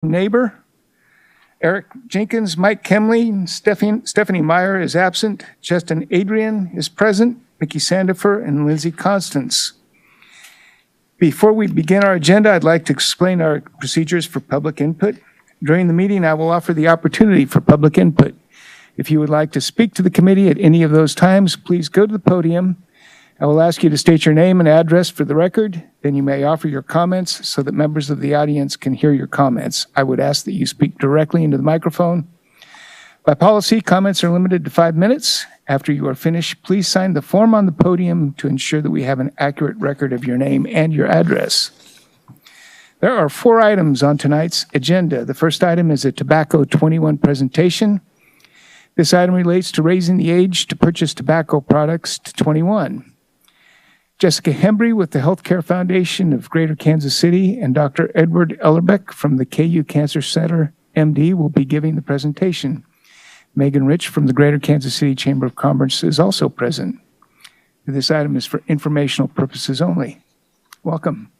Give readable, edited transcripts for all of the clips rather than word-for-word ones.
Neighbor, Eric Jenkins, Mike Kemley, Stephanie Meyer is absent, Justin Adrian is present, Mickey Sandifer, and Lindsay Constance. Before we begin our agenda, I'd like to explain our procedures for public input. During the meeting, I will offer the opportunity for public input. If you would like to speak to the committee at any of those times, please go to the podium. I will ask you to state your name and address for the record. Then you may offer your comments so that members of the audience can hear your comments. I would ask that you speak directly into the microphone. By policy, comments are limited to 5 minutes. After you are finished, please sign the form on the podium to ensure that we have an accurate record of your name and your address. There are 4 items on tonight's agenda. The first item is a Tobacco 21 presentation. This item relates to raising the age to purchase tobacco products to 21. Jessica Hembry with the Healthcare Foundation of Greater Kansas City and Dr. Edward Ellerbeck from the KU Cancer Center, MD, will be giving the presentation. Megan Rich from the Greater Kansas City Chamber of Commerce is also present. This item is for informational purposes only. Welcome.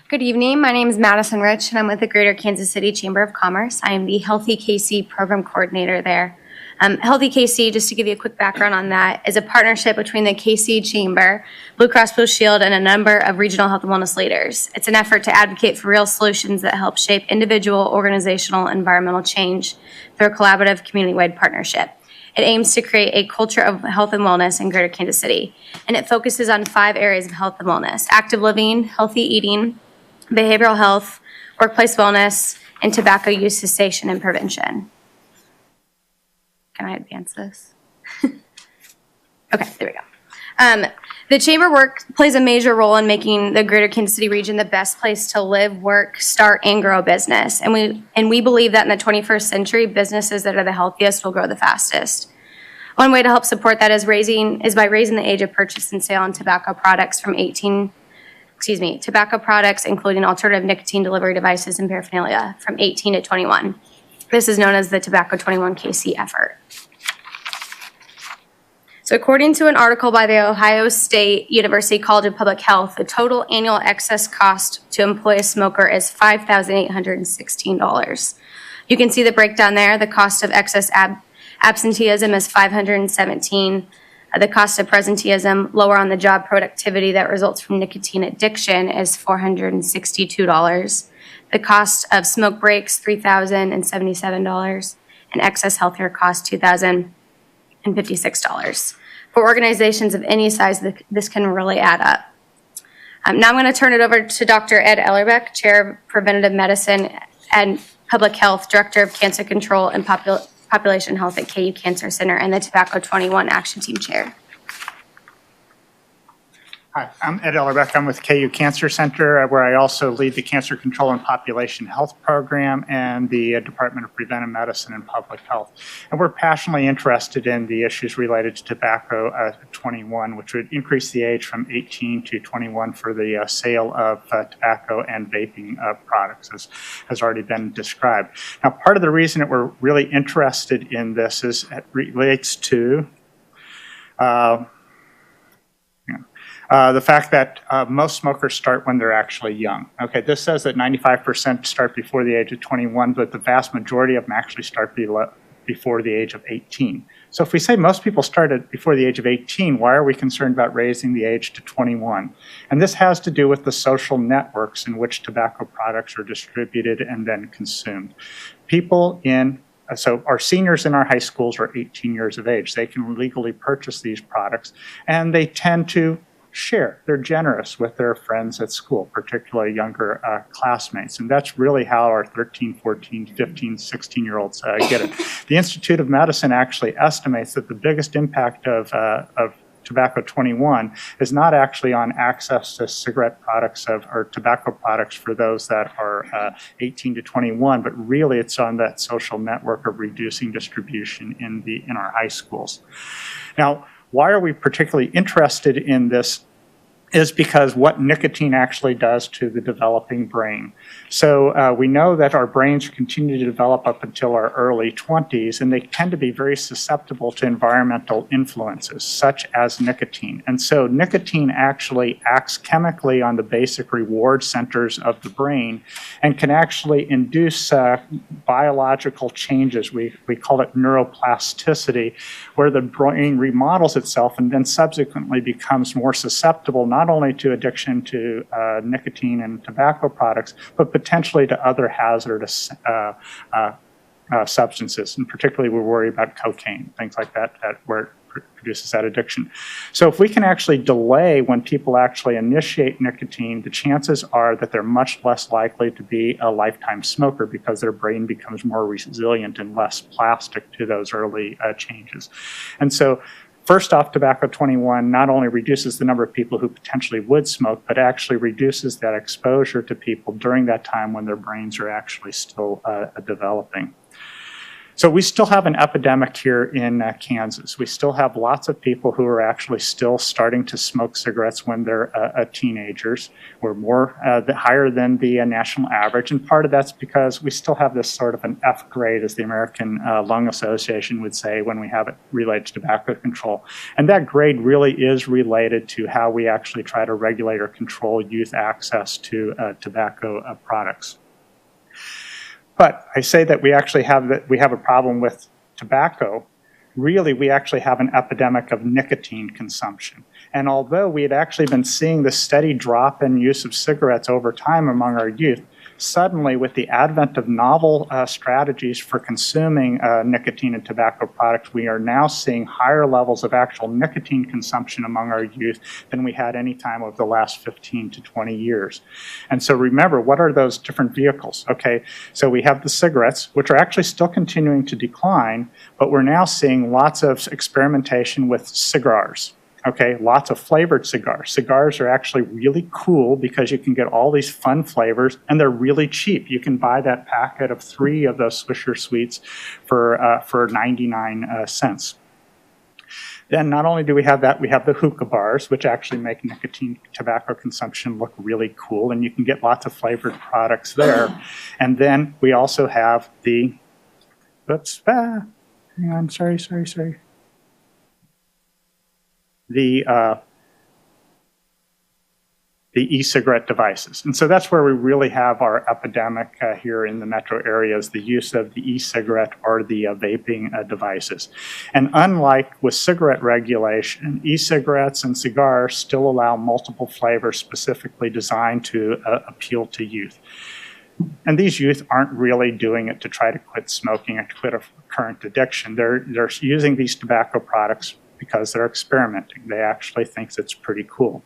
Good evening. My name is Madison Rich, and I'm with the Greater Kansas City Chamber of Commerce. I am the Healthy KC Program Coordinator there. Healthy KC, just to give you a quick background on that, is a partnership between the KC Chamber, Blue Cross Blue Shield, and a number of regional health and wellness leaders. It's an effort to advocate for real solutions that help shape individual, organizational, and environmental change through a collaborative, community-wide partnership. It aims to create a culture of health and wellness in Greater Kansas City, and it focuses on 5 areas of health and wellness: active living, healthy eating, behavioral health, workplace wellness, and tobacco use cessation and prevention. Can I advance this? Okay, there we go. The Chamber plays a major role in making the Greater Kansas City region the best place to live, work, start, and grow a business. And we believe that in the 21st century, businesses that are the healthiest will grow the fastest. One way to help support that is by raising the age of purchase and sale on tobacco products tobacco products, including alternative nicotine delivery devices and paraphernalia, from 18 to 21. This is known as the Tobacco 21 KC effort. So according to an article by the Ohio State University College of Public Health, the total annual excess cost to employ a smoker is $5,816. You can see the breakdown there. The cost of excess absenteeism is $517. The cost of presenteeism, lower on the job productivity that results from nicotine addiction, is $462. The cost of smoke breaks, $3,077, and excess healthcare costs, $2,056. For organizations of any size, this can really add up. Now I'm going to turn it over to Dr. Ed Ellerbeck, Chair of Preventative Medicine and Public Health, Director of Cancer Control and Population Health at KU Cancer Center, and the Tobacco 21 Action Team Chair. Hi, I'm Ed Ellerbeck. I'm with KU Cancer Center, where I also lead the Cancer Control and Population Health Program and the Department of Preventive Medicine and Public Health. And we're passionately interested in the issues related to Tobacco 21, which would increase the age from 18 to 21 for the sale of tobacco and vaping products, as has already been described. Now, part of the reason that we're really interested in this is it relates to the fact that most smokers start when they're actually young. Okay, this says that 95% start before the age of 21, but the vast majority of them actually start before the age of 18. So if we say most people started before the age of 18, why are we concerned about raising the age to 21? And this has to do with the social networks in which tobacco products are distributed and then consumed. So our seniors in our high schools are 18 years of age. They can legally purchase these products, and they tend to share. They're generous with their friends at school, particularly younger classmates. And that's really how our 13, 14, 15, 16-year-olds get it. The Institute of Medicine actually estimates that the biggest impact of Tobacco 21 is not actually on access to cigarette products or tobacco products for those that are 18 to 21, but really it's on that social network of reducing distribution in our high schools. Now, why are we particularly interested in this is because what nicotine actually does to the developing brain. So we know that our brains continue to develop up until our early 20s, and they tend to be very susceptible to environmental influences, such as nicotine. And so nicotine actually acts chemically on the basic reward centers of the brain and can actually induce biological changes. We call it neuroplasticity, where the brain remodels itself and then subsequently becomes more susceptible not only to addiction to nicotine and tobacco products, but potentially to other hazardous substances. And particularly we worry about cocaine, things like that, where it produces that addiction. So if we can actually delay when people actually initiate nicotine, the chances are that they're much less likely to be a lifetime smoker because their brain becomes more resilient and less plastic to those early changes. And so first off, Tobacco 21 not only reduces the number of people who potentially would smoke, but actually reduces that exposure to people during that time when their brains are actually still developing. So we still have an epidemic here in Kansas. We still have lots of people who are actually still starting to smoke cigarettes when they're teenagers. We're more higher than the national average, and part of that's because we still have this sort of an F grade, as the American Lung Association would say, when we have it related to tobacco control. And that grade really is related to how we actually try to regulate or control youth access to tobacco products. But I say that we actually have a problem with tobacco. Really, we actually have an epidemic of nicotine consumption. And although we had actually been seeing this steady drop in use of cigarettes over time among our youth, suddenly with the advent of novel strategies for consuming nicotine and tobacco products, we are now seeing higher levels of actual nicotine consumption among our youth than we had any time over the last 15 to 20 years. And so remember, what are those different vehicles? Okay, so we have the cigarettes, which are actually still continuing to decline, but we're now seeing lots of experimentation with cigars. Okay, lots of flavored cigars. Cigars are actually really cool because you can get all these fun flavors and they're really cheap. You can buy that packet of 3 of those Swisher Sweets for 99 cents. Then not only do we have that, we have the hookah bars, which actually make nicotine tobacco consumption look really cool, and you can get lots of flavored products there. And then we also have the, hang on, sorry. The e-cigarette devices. And so that's where we really have our epidemic here in the metro areas, the use of the e-cigarette or the vaping devices. And unlike with cigarette regulation, e-cigarettes and cigars still allow multiple flavors specifically designed to appeal to youth. And these youth aren't really doing it to try to quit smoking or to quit a current addiction. They're using these tobacco products because they're experimenting. They actually think it's pretty cool.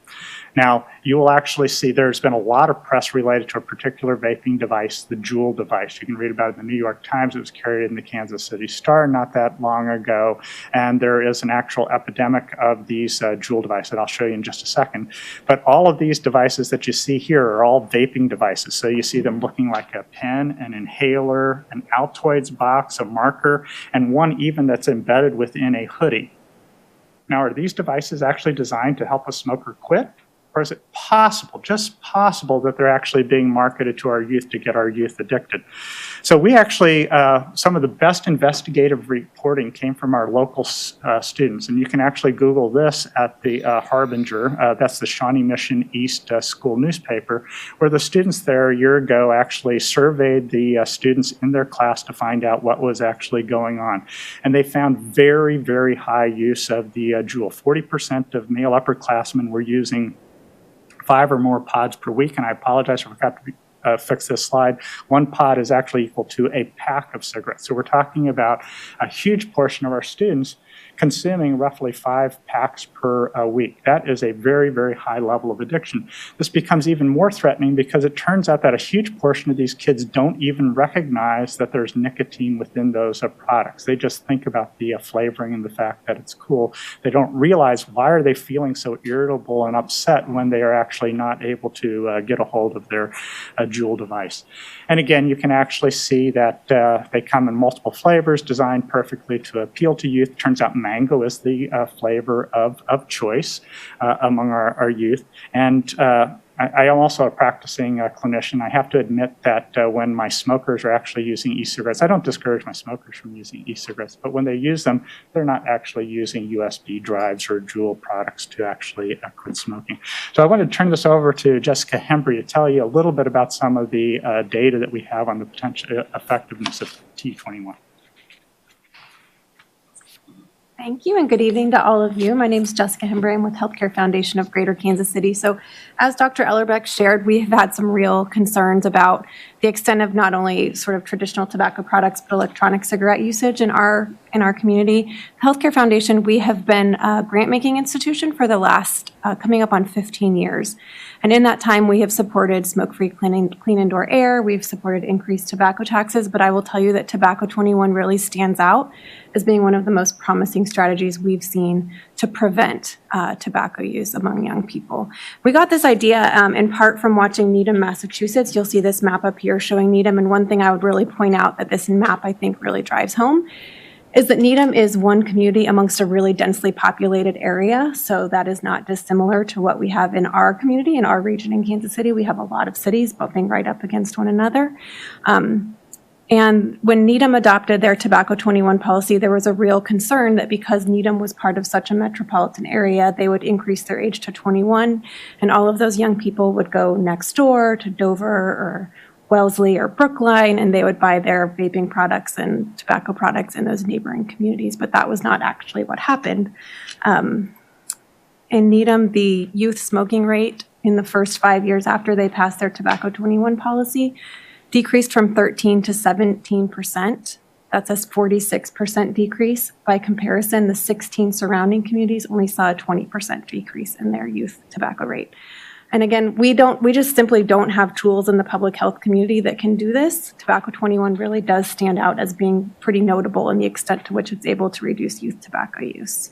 Now, you will actually see there's been a lot of press related to a particular vaping device, the Juul device. You can read about it in the New York Times. It was carried in the Kansas City Star not that long ago. And there is an actual epidemic of these Juul devices that I'll show you in just a second. But all of these devices that you see here are all vaping devices. So you see them looking like a pen, an inhaler, an Altoids box, a marker, and one even that's embedded within a hoodie. Now, are these devices actually designed to help a smoker quit? Or is it possible, just possible, that they're actually being marketed to our youth to get our youth addicted? So we actually, some of the best investigative reporting came from our local students. And you can actually Google this at the Harbinger. That's the Shawnee Mission East school newspaper, where the students there a year ago actually surveyed the students in their class to find out what was actually going on. And they found very, very high use of the Juul. 40% of male upperclassmen were using 5 or more pods per week, and I apologize, I forgot to fix this slide. 1 pod is actually equal to a pack of cigarettes. So we're talking about a huge portion of our students consuming roughly 5 packs per week. That is a very, very high level of addiction. This becomes even more threatening because it turns out that a huge portion of these kids don't even recognize that there's nicotine within those products. They just think about the flavoring and the fact that it's cool. They don't realize why are they feeling so irritable and upset when they are actually not able to get a hold of their Juul device. And again, you can actually see that they come in multiple flavors designed perfectly to appeal to youth. Turns out mango is the flavor of choice among our youth. And I am also a practicing clinician. I have to admit that when my smokers are actually using e-cigarettes, I don't discourage my smokers from using e-cigarettes, but when they use them, they're not actually using USB drives or Juul products to actually quit smoking. So I want to turn this over to Jessica Hembry to tell you a little bit about some of the data that we have on the potential effectiveness of T21. Thank you, and good evening to all of you. My name is Jessica Hembry. I'm with Healthcare Foundation of Greater Kansas City. So as Dr. Ellerbeck shared, we have had some real concerns about the extent of not only sort of traditional tobacco products, but electronic cigarette usage in our community. Healthcare Foundation, we have been a grant-making institution for the last coming up on 15 years. And in that time, we have supported smoke-free clean indoor air. We've supported increased tobacco taxes, but I will tell you that Tobacco 21 really stands out as being one of the most promising strategies we've seen to prevent tobacco use among young people. We got this idea in part from watching Needham, Massachusetts. You'll see this map up here showing Needham, and one thing I would really point out that this map I think really drives home is that Needham is one community amongst a really densely populated area. So that is not dissimilar to what we have in our community, in our region in Kansas City. We have a lot of cities bumping right up against one another. And when Needham adopted their Tobacco 21 policy, there was a real concern that because Needham was part of such a metropolitan area, they would increase their age to 21, and all of those young people would go next door to Dover or Wellesley or Brookline, and they would buy their vaping products and tobacco products in those neighboring communities. But that was not actually what happened. In Needham, the youth smoking rate in the first 5 years after they passed their Tobacco 21 policy decreased from 13 to 17%. That's a 46% decrease. By comparison, the 16 surrounding communities only saw a 20% decrease in their youth tobacco rate. And again, we just simply don't have tools in the public health community that can do this. Tobacco 21 really does stand out as being pretty notable in the extent to which it's able to reduce youth tobacco use.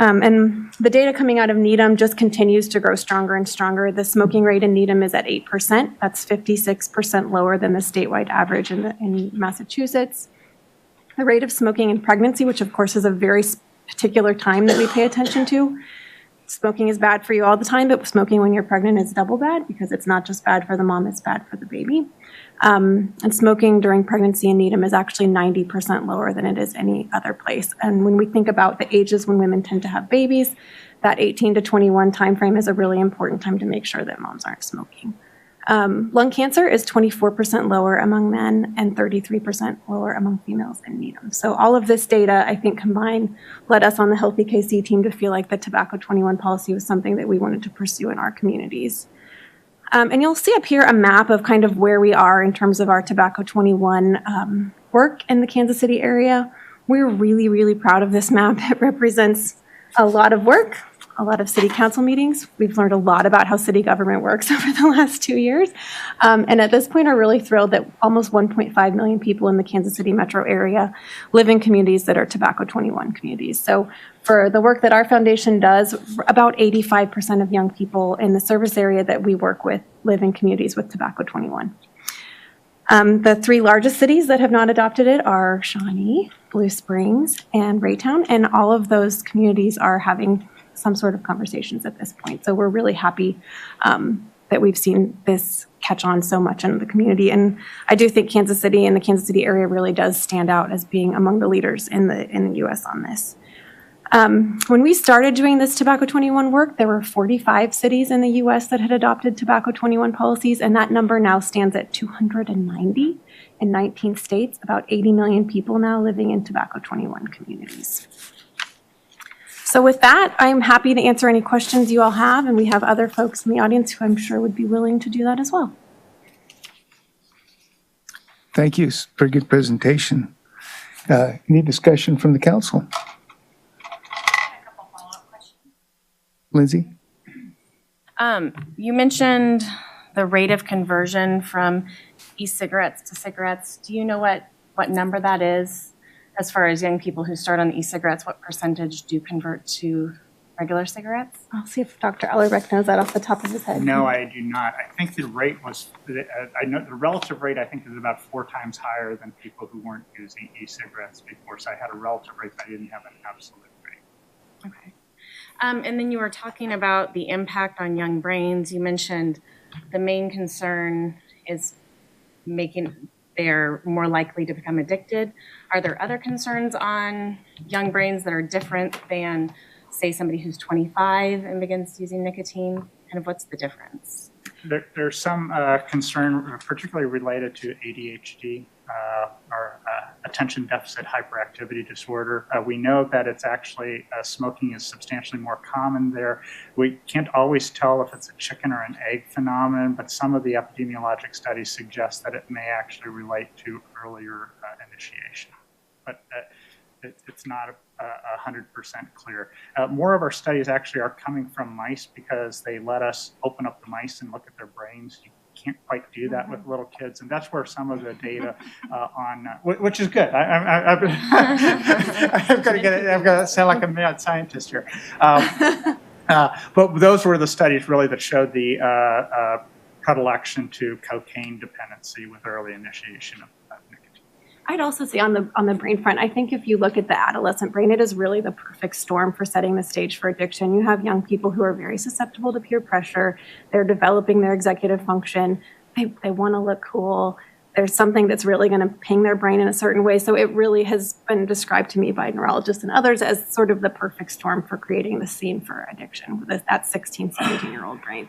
And the data coming out of Needham just continues to grow stronger and stronger. The smoking rate in Needham is at 8%. That's 56% lower than the statewide average in Massachusetts. The rate of smoking in pregnancy, which of course is a very particular time that we pay attention to. Smoking is bad for you all the time, but smoking when you're pregnant is double bad because it's not just bad for the mom, it's bad for the baby. And smoking during pregnancy in Needham is actually 90% lower than it is any other place. And when we think about the ages when women tend to have babies, that 18 to 21 timeframe is a really important time to make sure that moms aren't smoking. Lung cancer is 24% lower among men and 33% lower among females in Needham. So all of this data, I think, combined led us on the Healthy KC team to feel like the Tobacco 21 policy was something that we wanted to pursue in our communities. And you'll see up here a map of kind of where we are in terms of our Tobacco 21 work in the Kansas City area. We're really, really proud of this map. It represents a lot of work, a lot of city council meetings. We've learned a lot about how city government works over the last 2 years. And at this point, are really thrilled that almost 1.5 million people in the Kansas City metro area live in communities that are Tobacco 21 communities. So for the work that our foundation does, about 85% of young people in the service area that we work with live in communities with Tobacco 21. The three largest cities that have not adopted it are Shawnee, Blue Springs, and Raytown, and all of those communities are having some sort of conversations at this point. So we're really happy that we've seen this catch on so much in the community. And I do think Kansas City and the Kansas City area really does stand out as being among the leaders in the U.S. on this. When we started doing this Tobacco 21 work, there were 45 cities in the U.S. that had adopted Tobacco 21 policies, and that number now stands at 290 in 19 states, about 80 million people now living in Tobacco 21 communities. So with that, I'm happy to answer any questions you all have, and we have other folks in the audience who I'm sure would be willing to do that as well. Thank you. Pretty good presentation. Any discussion from the council? Lindsay? You mentioned the rate of conversion from e-cigarettes to cigarettes. Do you know what number that is? As far as young people who start on e-cigarettes, what percentage do convert to regular cigarettes? I'll see if Dr. Ellerbeck knows that off the top of his head. No, I do not. I think the rate was, I know the relative rate, I think, is about 4 times higher than people who weren't using e-cigarettes before. So I had a relative rate, but I didn't have an absolute rate. Okay. And then you were talking about the impact on young brains. You mentioned the main concern is making they're more likely to become addicted. Are there other concerns on young brains that are different than, say, somebody who's 25 and begins using nicotine? Kind of what's the difference? There's some concern, particularly related to ADHD or attention deficit hyperactivity disorder. We know that it's actually smoking is substantially more common there. We can't always tell if it's a chicken or an egg phenomenon, but some of the epidemiologic studies suggest that it may actually relate to earlier initiation. But it's not 100% clear. More of our studies actually are coming from mice because they let us open up the mice and look at their brains. You can't quite do that with little kids, and that's where some of the data which is good. I've got to get it. I've got to sound like a mad scientist here. But those were the studies really that showed the predilection to cocaine dependency with early initiation of nicotine. I'd also say on the brain front, I think if you look at the adolescent brain, it is really the perfect storm for setting the stage for addiction. You have young people who are very susceptible to peer pressure. They're developing their executive function. They want to look cool. There's something that's really going to ping their brain in a certain way. So it really has been described to me by neurologists and others as sort of the perfect storm for creating the scene for addiction with that 16, 17-year-old brain.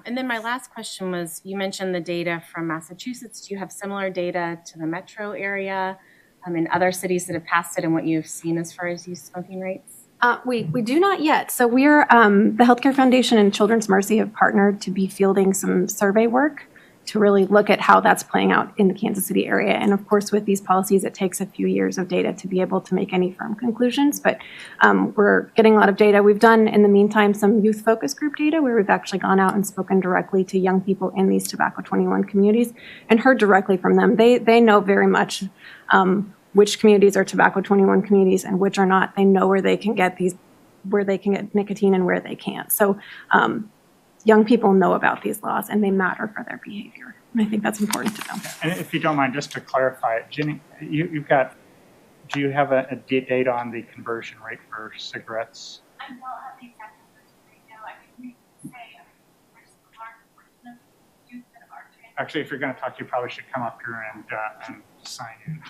And then my last question was, you mentioned the data from Massachusetts. Do you have similar data to the metro area in other cities that have passed it and what you've seen as far as youth smoking rates? We do not yet. So we're, the Healthcare Foundation and Children's Mercy have partnered to be fielding some survey work to really look at how that's playing out in the Kansas City area. And of course, with these policies, it takes a few years of data to be able to make any firm conclusions, but we're getting a lot of data. We've done, in the meantime, some youth focus group data where we've actually gone out and spoken directly to young people in these Tobacco 21 communities and heard directly from them. They know very much which communities are Tobacco 21 communities and which are not. They know where they can get nicotine and where they can't. So young people know about these laws and they matter for their behavior. And I think that's important to know. And if you don't mind, just to clarify, Ginny, do you have a data on the conversion rate for cigarettes? I don't have the exact numbers right now. I mean, we say there's a large portion of youth that are trans. Actually, if you're going to talk, you probably should come up here and sign in.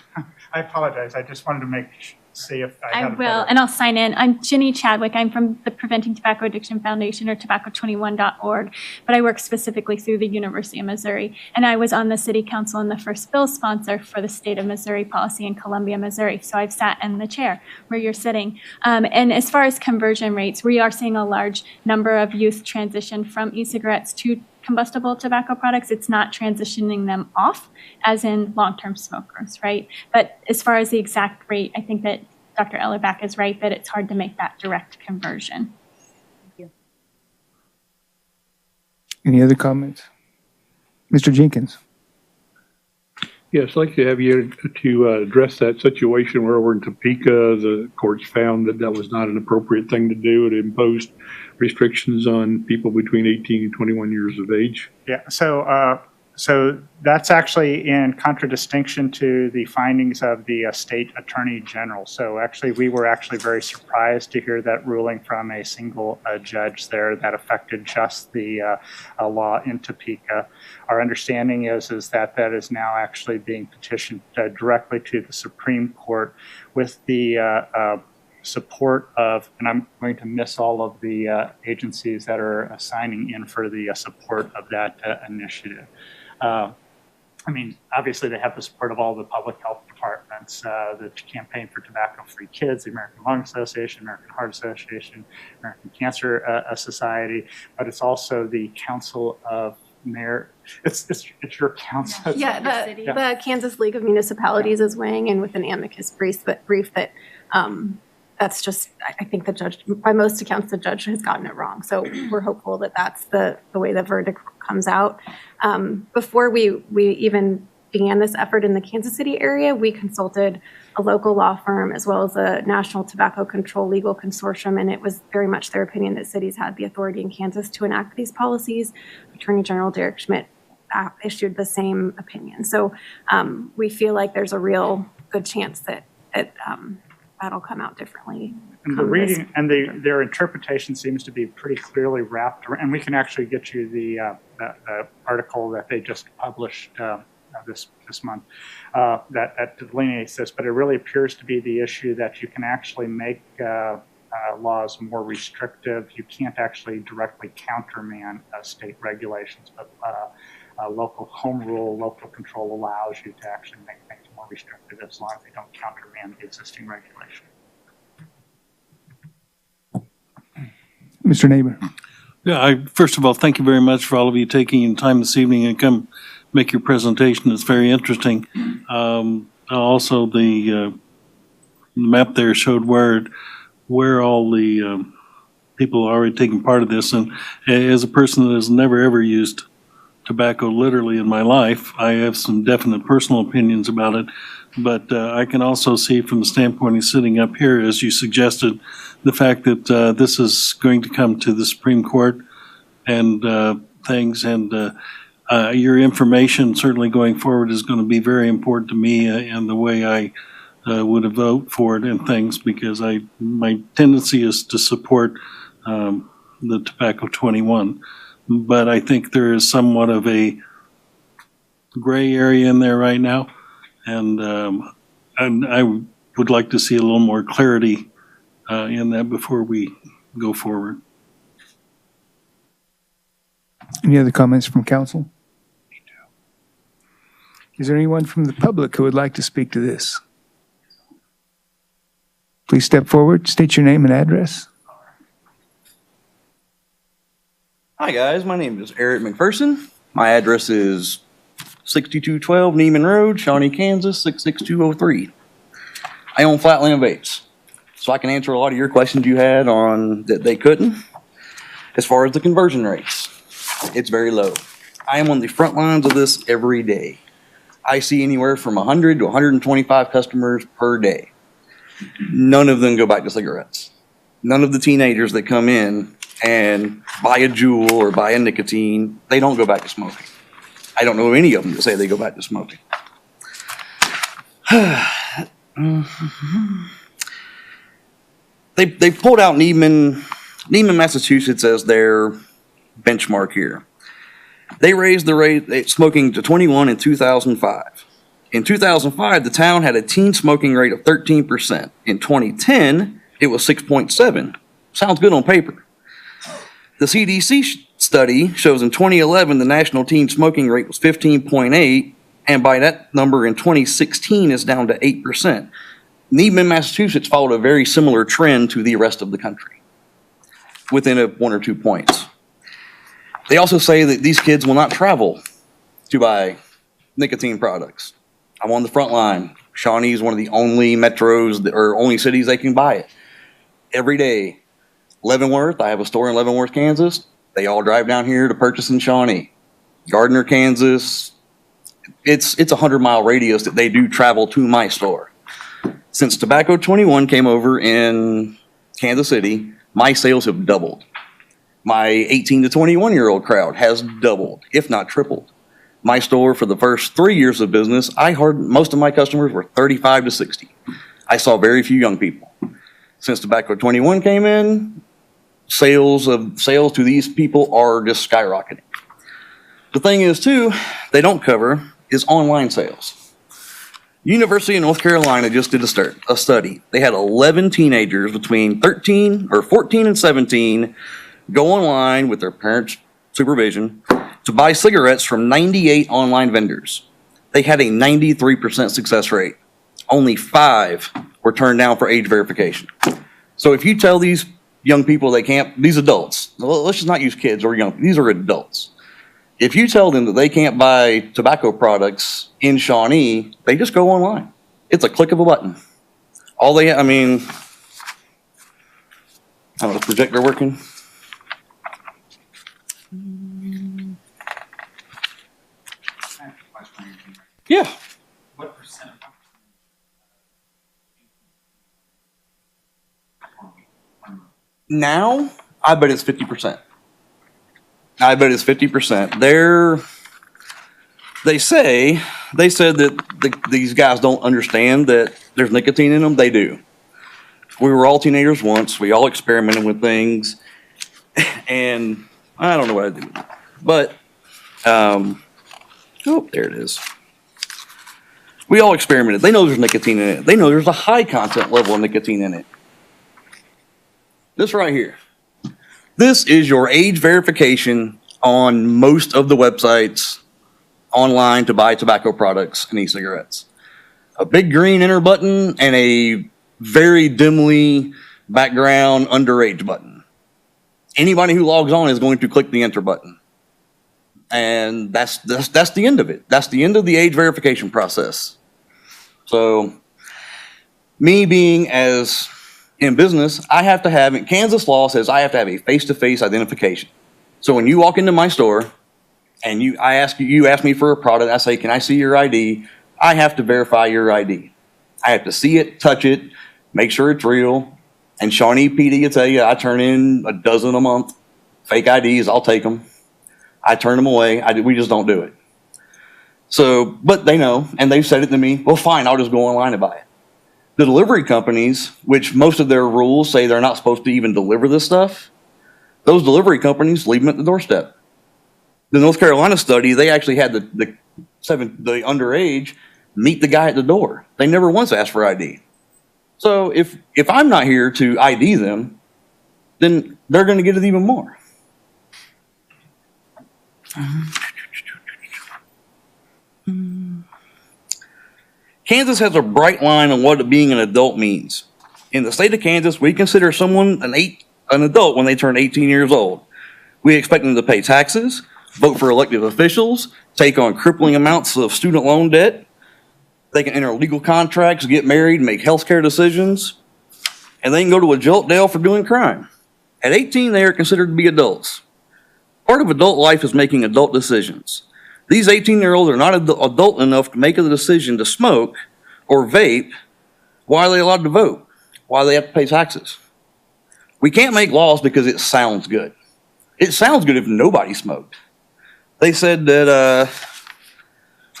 I apologize. I just wanted to see if I had I will, and I'll sign in. I'm Ginny Chadwick. I'm from the Preventing Tobacco Addiction Foundation, or tobacco21.org, but I work specifically through the University of Missouri. And I was on the city council and the first bill sponsor for the state of Missouri policy in Columbia, Missouri. So I've sat in the chair where you're sitting. And as far as conversion rates, we are seeing a large number of youth transition from e-cigarettes to combustible tobacco products. It's not transitioning them off, as in long-term smokers, right? But as far as the exact rate, I think that Dr. Ellerbeck is right that it's hard to make that direct conversion. Thank you. Any other comments? Mr. Jenkins? Yes, I'd like to have you to address that situation where over in Topeka, the courts found that that was not an appropriate thing to do. It imposed restrictions on people between 18 and 21 years of age. Yeah, so that's actually in contradistinction to the findings of the state attorney general. So actually, we were actually very surprised to hear that ruling from a single judge there that affected just the law in Topeka. Our understanding is that that is now actually being petitioned directly to the Supreme Court with the support of, and I'm going to miss all of the agencies that are signing in for the support of that initiative. I mean, obviously they have the support of all the public health departments, the Campaign for Tobacco-Free Kids, the American Lung Association, American Heart Association, American Cancer Society, but it's also the Council of Mayor. It's your council. Yeah, the Kansas League of Municipalities is weighing in with an amicus brief that that's just, I think the judge, by most accounts, the judge has gotten it wrong. So we're hopeful that that's the way the verdict comes out. Before we even began this effort in the Kansas City area, we consulted a local law firm as well as a National Tobacco Control Legal Consortium, and it was very much their opinion that cities had the authority in Kansas to enact these policies. Attorney General Derek Schmidt issued the same opinion. So we feel like there's a real good chance that that'll come out differently. And the reading and their interpretation seems to be pretty clearly wrapped around, and we can actually get you the article that they just published this month that delineates this, but it really appears to be the issue that you can actually make laws more restrictive. You can't actually directly countermand state regulations, but local home rule, local control allows you to actually make things more restrictive as long as they don't countermand the existing regulation. Mr. Neighbor. Yeah, first of all, thank you very much for all of you taking time this evening and come make your presentation. It's very interesting. Also, the map there showed where all the people are already taking part of this. And as a person that has never ever used tobacco literally in my life, I have some definite personal opinions about it. But I can also see from the standpoint of sitting up here, as you suggested, the fact that this is going to come to the Supreme Court and things, and your information certainly going forward is going to be very important to me and the way I would vote for it and things, because my tendency is to support the Tobacco 21. But I think there is somewhat of a gray area in there right now. And I would like to see a little more clarity in that before we go forward. Any other comments from council? Is there anyone from the public who would like to speak to this? Please step forward, state your name and address. Hi guys, my name is Eric McPherson. My address is 6212 Neiman Road, Shawnee, Kansas, 66203. I own Flatland Vapes, so I can answer a lot of your questions you had on that they couldn't. As far as the conversion rates, it's very low. I am on the front lines of this every day. I see anywhere from 100 to 125 customers per day. None of them go back to cigarettes. None of the teenagers that come in and buy a Juul or buy a nicotine, they don't go back to smoking. I don't know any of them that say they go back to smoking. They pulled out Neiman, Massachusetts as their benchmark here. They raised the rate smoking to 21 in 2005. In 2005, the town had a teen smoking rate of 13%. In 2010, it was 6.7. Sounds good on paper. The CDC study shows in 2011, the national teen smoking rate was 15.8, and by that number in 2016 is down to 8%. Neiman, Massachusetts followed a very similar trend to the rest of the country within 1 or 2 points. They also say that these kids will not travel to buy nicotine products. I'm on the front line. Shawnee is one of the only metros or only cities they can buy it. Every day, Leavenworth, I have a store in Leavenworth, Kansas. They all drive down here to purchase in Shawnee. Gardner, Kansas, it's a 100-mile radius that they do travel to my store. Since Tobacco 21 came over in Kansas City, my sales have doubled. My 18 to 21-year-old crowd has doubled, if not tripled. My store, for the first 3 years of business, most of my customers were 35 to 60. I saw very few young people. Since Tobacco 21 came in, sales to these people are just skyrocketing. The thing is, too, they don't cover is online sales. University of North Carolina just did a study. They had 11 teenagers between 14 and 17 go online with their parents' supervision to buy cigarettes from 98 online vendors. They had a 93% success rate. Only 5 were turned down for age verification. So if you tell these young people they can't, these adults, let's just not use kids or young, these are adults. If you tell them that they can't buy tobacco products in Shawnee, they just go online. It's a click of a button. All they, I don't know, the projector working? Yeah. What percent? Now, I bet it's 50%. I bet it's 50%. They said that these guys don't understand that there's nicotine in them. They do. We were all teenagers once. We all experimented with things, and I don't know what I do with it. But, oh, there it is. We all experimented. They know there's nicotine in it. They know there's a high content level of nicotine in it. This right here. This is your age verification on most of the websites online to buy tobacco products and e-cigarettes. A big green enter button and a very dimly background underage button. Anybody who logs on is going to click the enter button. And that's the end of it. That's the end of the age verification process. So, me being as in business, I have to have, Kansas law says I have to have a face-to-face identification. So when you walk into my store and you ask me for a product, I say, can I see your ID? I have to verify your ID. I have to see it, touch it, make sure it's real. And Shawnee PD will tell you, I turn in a dozen a month. Fake IDs, I'll take them. I turn them away. We just don't do it. So, but they know, and they've said it to me, well, fine, I'll just go online and buy it. The delivery companies, which most of their rules say they're not supposed to even deliver this stuff, those delivery companies leave them at the doorstep. The North Carolina study, they actually had the underage meet the guy at the door. They never once asked for ID. So if I'm not here to ID them, then they're going to get it even more. Kansas has a bright line on what being an adult means. In the state of Kansas, we consider someone an adult when they turn 18 years old. We expect them to pay taxes, vote for elected officials, take on crippling amounts of student loan debt. They can enter legal contracts, get married, make healthcare decisions, and they can go to a adult jail for doing crime. At 18, they are considered to be adults. Part of adult life is making adult decisions. These 18-year-olds are not adult enough to make a decision to smoke or vape. Why are they allowed to vote? Why do they have to pay taxes? We can't make laws because it sounds good. It sounds good if nobody smoked. They said that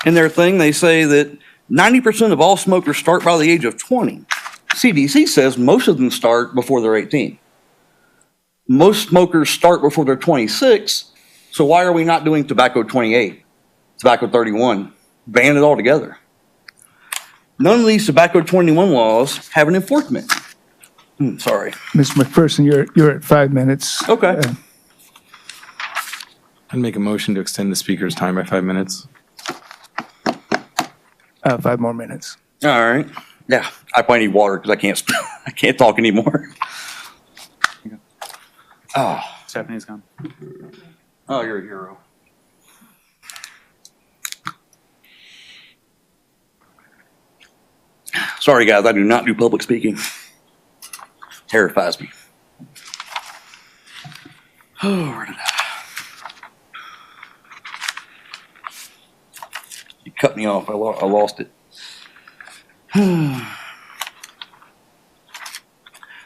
in their thing, they say that 90% of all smokers start by the age of 20. CDC says most of them start before they're 18. Most smokers start before they're 26, so why are we not doing tobacco 28, tobacco 31? Ban it all together. None of these tobacco 21 laws have an enforcement. Sorry. Mr. McPherson, you're at 5 minutes. Okay. I'd make a motion to extend the speaker's time by 5 minutes. 5 more minutes. All right. Yeah, I probably need water because I can't talk anymore. Oh. Stephanie's gone. Oh, you're a hero. Sorry, guys, I do not do public speaking. Terrifies me. Oh, where did you cut me off? I lost it.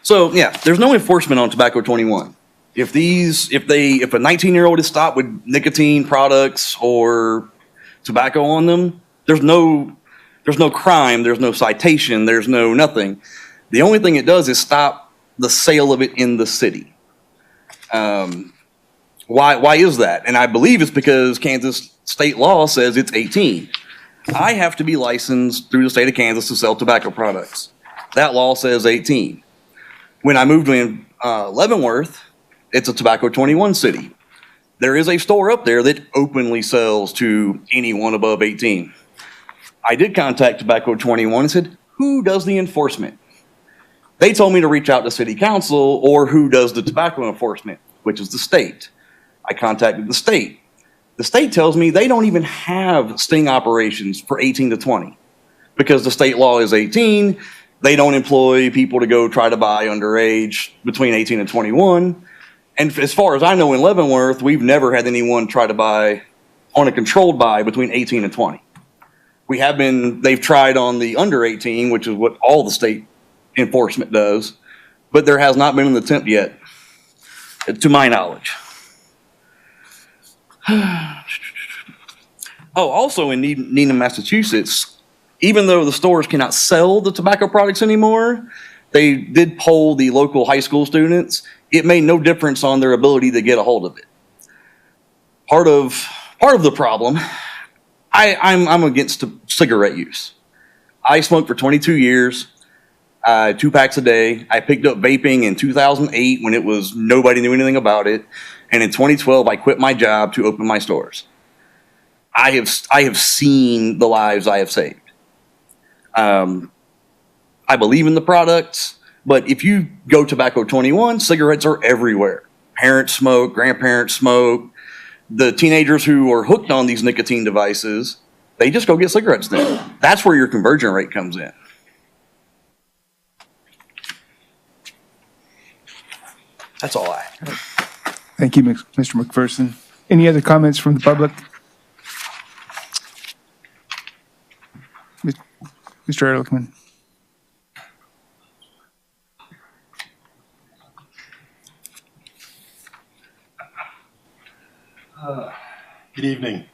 So, yeah, there's no enforcement on tobacco 21. If a 19-year-old is stopped with nicotine products or tobacco on them, there's no crime, there's no citation, there's no nothing. The only thing it does is stop the sale of it in the city. Why is that? And I believe it's because Kansas state law says it's 18. I have to be licensed through the state of Kansas to sell tobacco products. That law says 18. When I moved in Leavenworth, it's a tobacco 21 city. There is a store up there that openly sells to anyone above 18. I did contact Tobacco 21 and said, who does the enforcement? They told me to reach out to city council or who does the tobacco enforcement, which is the state. I contacted the state. The state tells me they don't even have sting operations for 18 to 20 because the state law is 18. They don't employ people to go try to buy underage between 18 and 21. And as far as I know, in Leavenworth, we've never had anyone try to buy on a controlled buy between 18 and 20. They've tried on the under 18, which is what all the state enforcement does, but there has not been an attempt yet, to my knowledge. Oh, also in Needham, Massachusetts, even though the stores cannot sell the tobacco products anymore, they did poll the local high school students. It made no difference on their ability to get a hold of it. Part of the problem, I'm against cigarette use. I smoked for 22 years, 2 packs a day. I picked up vaping in 2008 when it was nobody knew anything about it. And in 2012, I quit my job to open my stores. I have seen the lives I have saved. I believe in the products, but if you go Tobacco 21, cigarettes are everywhere. Parents smoke, grandparents smoke. The teenagers who are hooked on these nicotine devices, they just go get cigarettes now. That's where your conversion rate comes in. That's all I have. Thank you, Mr. McPherson. Any other comments from the public? Mr. Ehrlichman. Good evening.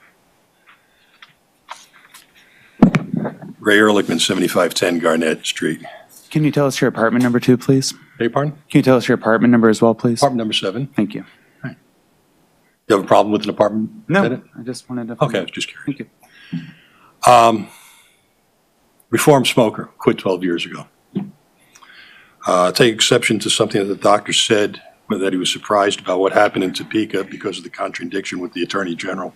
Ray Ehrlichman, 7510 Garnett Street. Can you tell us your apartment number too, please? Beg your pardon? Can you tell us your apartment number as well, please? Apartment number 7. Thank you. You have a problem with an apartment tenant? I just wanted to. Okay, I was just curious. Thank you. Reformed smoker, quit 12 years ago. Take exception to something that the doctor said, that he was surprised about what happened in Topeka because of the contradiction with the Attorney General.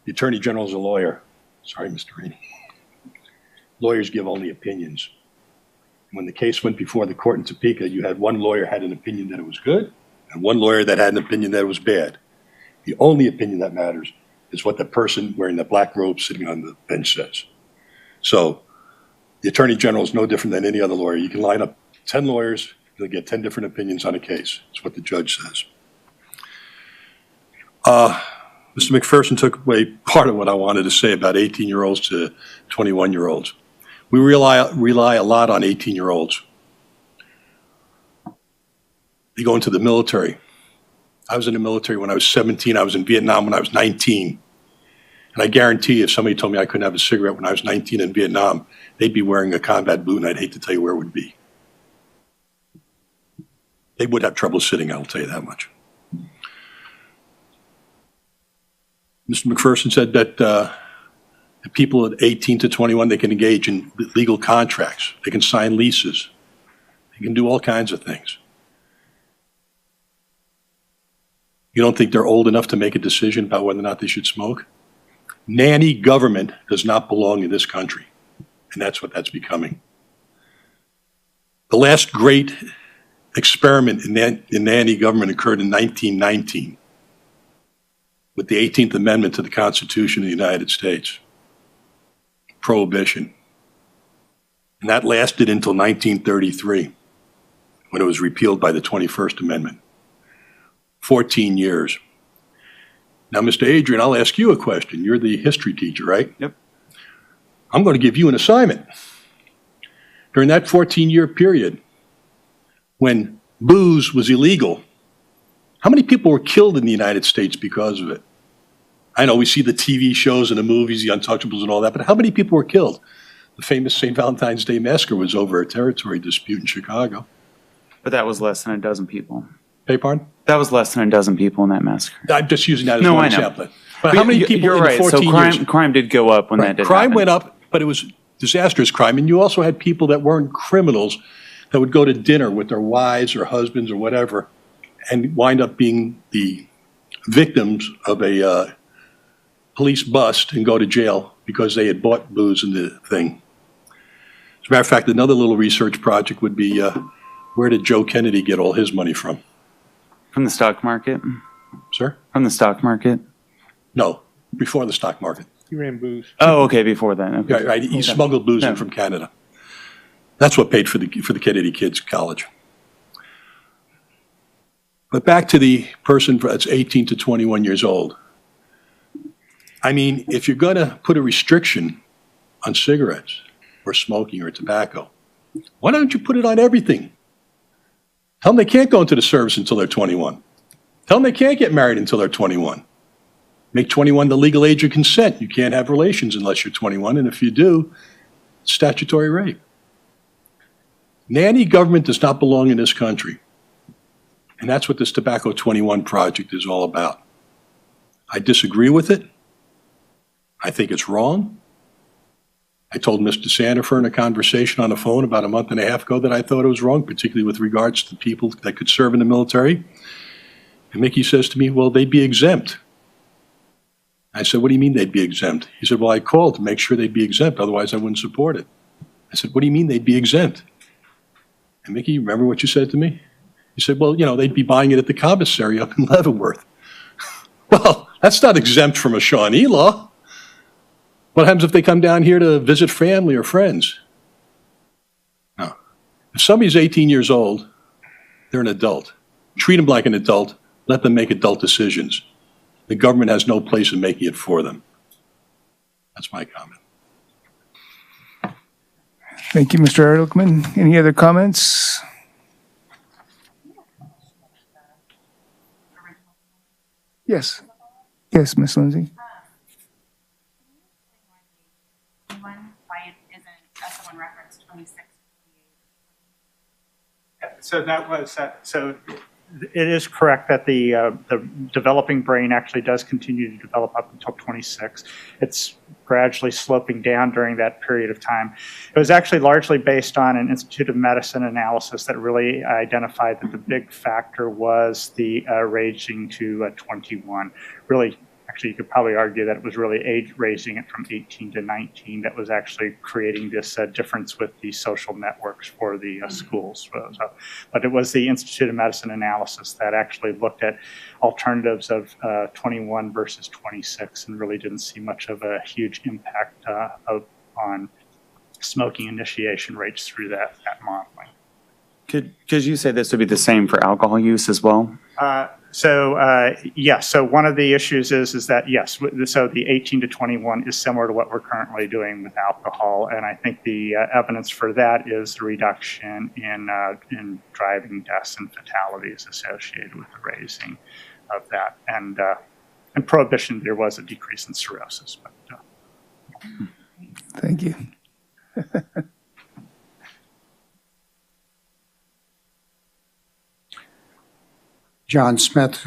The Attorney General is a lawyer. Sorry, Mr. Rainey. Lawyers give only opinions. When the case went before the court in Topeka, you had one lawyer had an opinion that it was good, and one lawyer that had an opinion that it was bad. The only opinion that matters is what the person wearing the black robe sitting on the bench says. So the Attorney General is no different than any other lawyer. You can line up 10 lawyers, you'll get 10 different opinions on a case. That's what the judge says. Mr. McPherson took away part of what I wanted to say about 18-year-olds to 21-year-olds. We rely a lot on 18-year-olds. They go into the military. I was in the military when I was 17. I was in Vietnam when I was 19. And I guarantee if somebody told me I couldn't have a cigarette when I was 19 in Vietnam, they'd be wearing a combat boot, and I'd hate to tell you where it would be. They would have trouble sitting, I'll tell you that much. Mr. McPherson said that the people at 18 to 21, they can engage in legal contracts. They can sign leases. They can do all kinds of things. You don't think they're old enough to make a decision about whether or not they should smoke? Nanny government does not belong in this country, and that's what that's becoming. The last great experiment in nanny government occurred in 1919 with the 18th Amendment to the Constitution of the United States, Prohibition. And that lasted until 1933, when it was repealed by the 21st Amendment. 14 years. Now, Mr. Adrian, I'll ask you a question. You're the history teacher, right? Yep. I'm going to give you an assignment. During that 14-year period, when booze was illegal, how many people were killed in the United States because of it? I know we see the TV shows and the movies, the Untouchables and all that, but how many people were killed? The famous St. Valentine's Day Massacre was over a territory dispute in Chicago. But that was less than a dozen people. Beg your pardon? That was less than a dozen people in that massacre. I'm just using that as No, one I know. example. But how many people You're in right. the 14 So years? crime did go up when that did Crime happen. went up, but it was disastrous crime. And you also had people that weren't criminals that would go to dinner with their wives or husbands or whatever and wind up being the victims of a police bust and go to jail because they had bought booze in the thing. As a matter of fact, another little research project would be where did Joe Kennedy get all his money from? From the stock market? Sir? From the stock market? No, before the stock market. He ran booze. Oh, okay, before that. Okay. Right, right. He smuggled booze in from Canada. That's what paid for the Kennedy kids' college. But back to the person that's 18 to 21 years old. I mean, if you're going to put a restriction on cigarettes or smoking or tobacco, why don't you put it on everything? Tell them they can't go into the service until they're 21. Tell them they can't get married until they're 21. Make 21 the legal age of consent. You can't have relations unless you're 21, and if you do, it's statutory rape. Nanny government does not belong in this country. And that's what this Tobacco 21 project is all about. I disagree with it. I think it's wrong. I told Mr. Sandifer in a conversation on the phone about a month and a half ago that I thought it was wrong, particularly with regards to people that could serve in the military. And Mickey says to me, well, they'd be exempt. I said, what do you mean they'd be exempt? He said, well, I called to make sure they'd be exempt, otherwise I wouldn't support it. I said, what do you mean they'd be exempt? And Mickey, you remember what you said to me? He said, well, you know, they'd be buying it at the commissary up in Leavenworth. Well, that's not exempt from a Shawnee law. What happens if they come down here to visit family or friends? No. If somebody's 18 years old, they're an adult. Treat them like an adult. Let them make adult decisions. The government has no place in making it for them. That's my comment. Thank you, Mr. Ehrlichman. Any other comments? Yes. Yes, Ms. Lindsay. So that was, so it is correct that the developing brain actually does continue to develop up until 26. It's gradually sloping down during that period of time. It was actually largely based on an Institute of Medicine analysis that really identified that the big factor was the raising to 21. Really, actually, you could probably argue that it was really age raising it from 18 to 19 that was actually creating this difference with the social networks for the schools. But it was the Institute of Medicine analysis that actually looked at alternatives of 21 versus 26 and really didn't see much of a huge impact on smoking initiation rates through that modeling. Could you say this would be the same for alcohol use as well? Yes. So one of the issues is that, yes, so the 18 to 21 is similar to what we're currently doing with alcohol. And I think the evidence for that is the reduction in driving deaths and fatalities associated with the raising of that. And prohibition, there was a decrease in cirrhosis. But, Thank you. John Smith,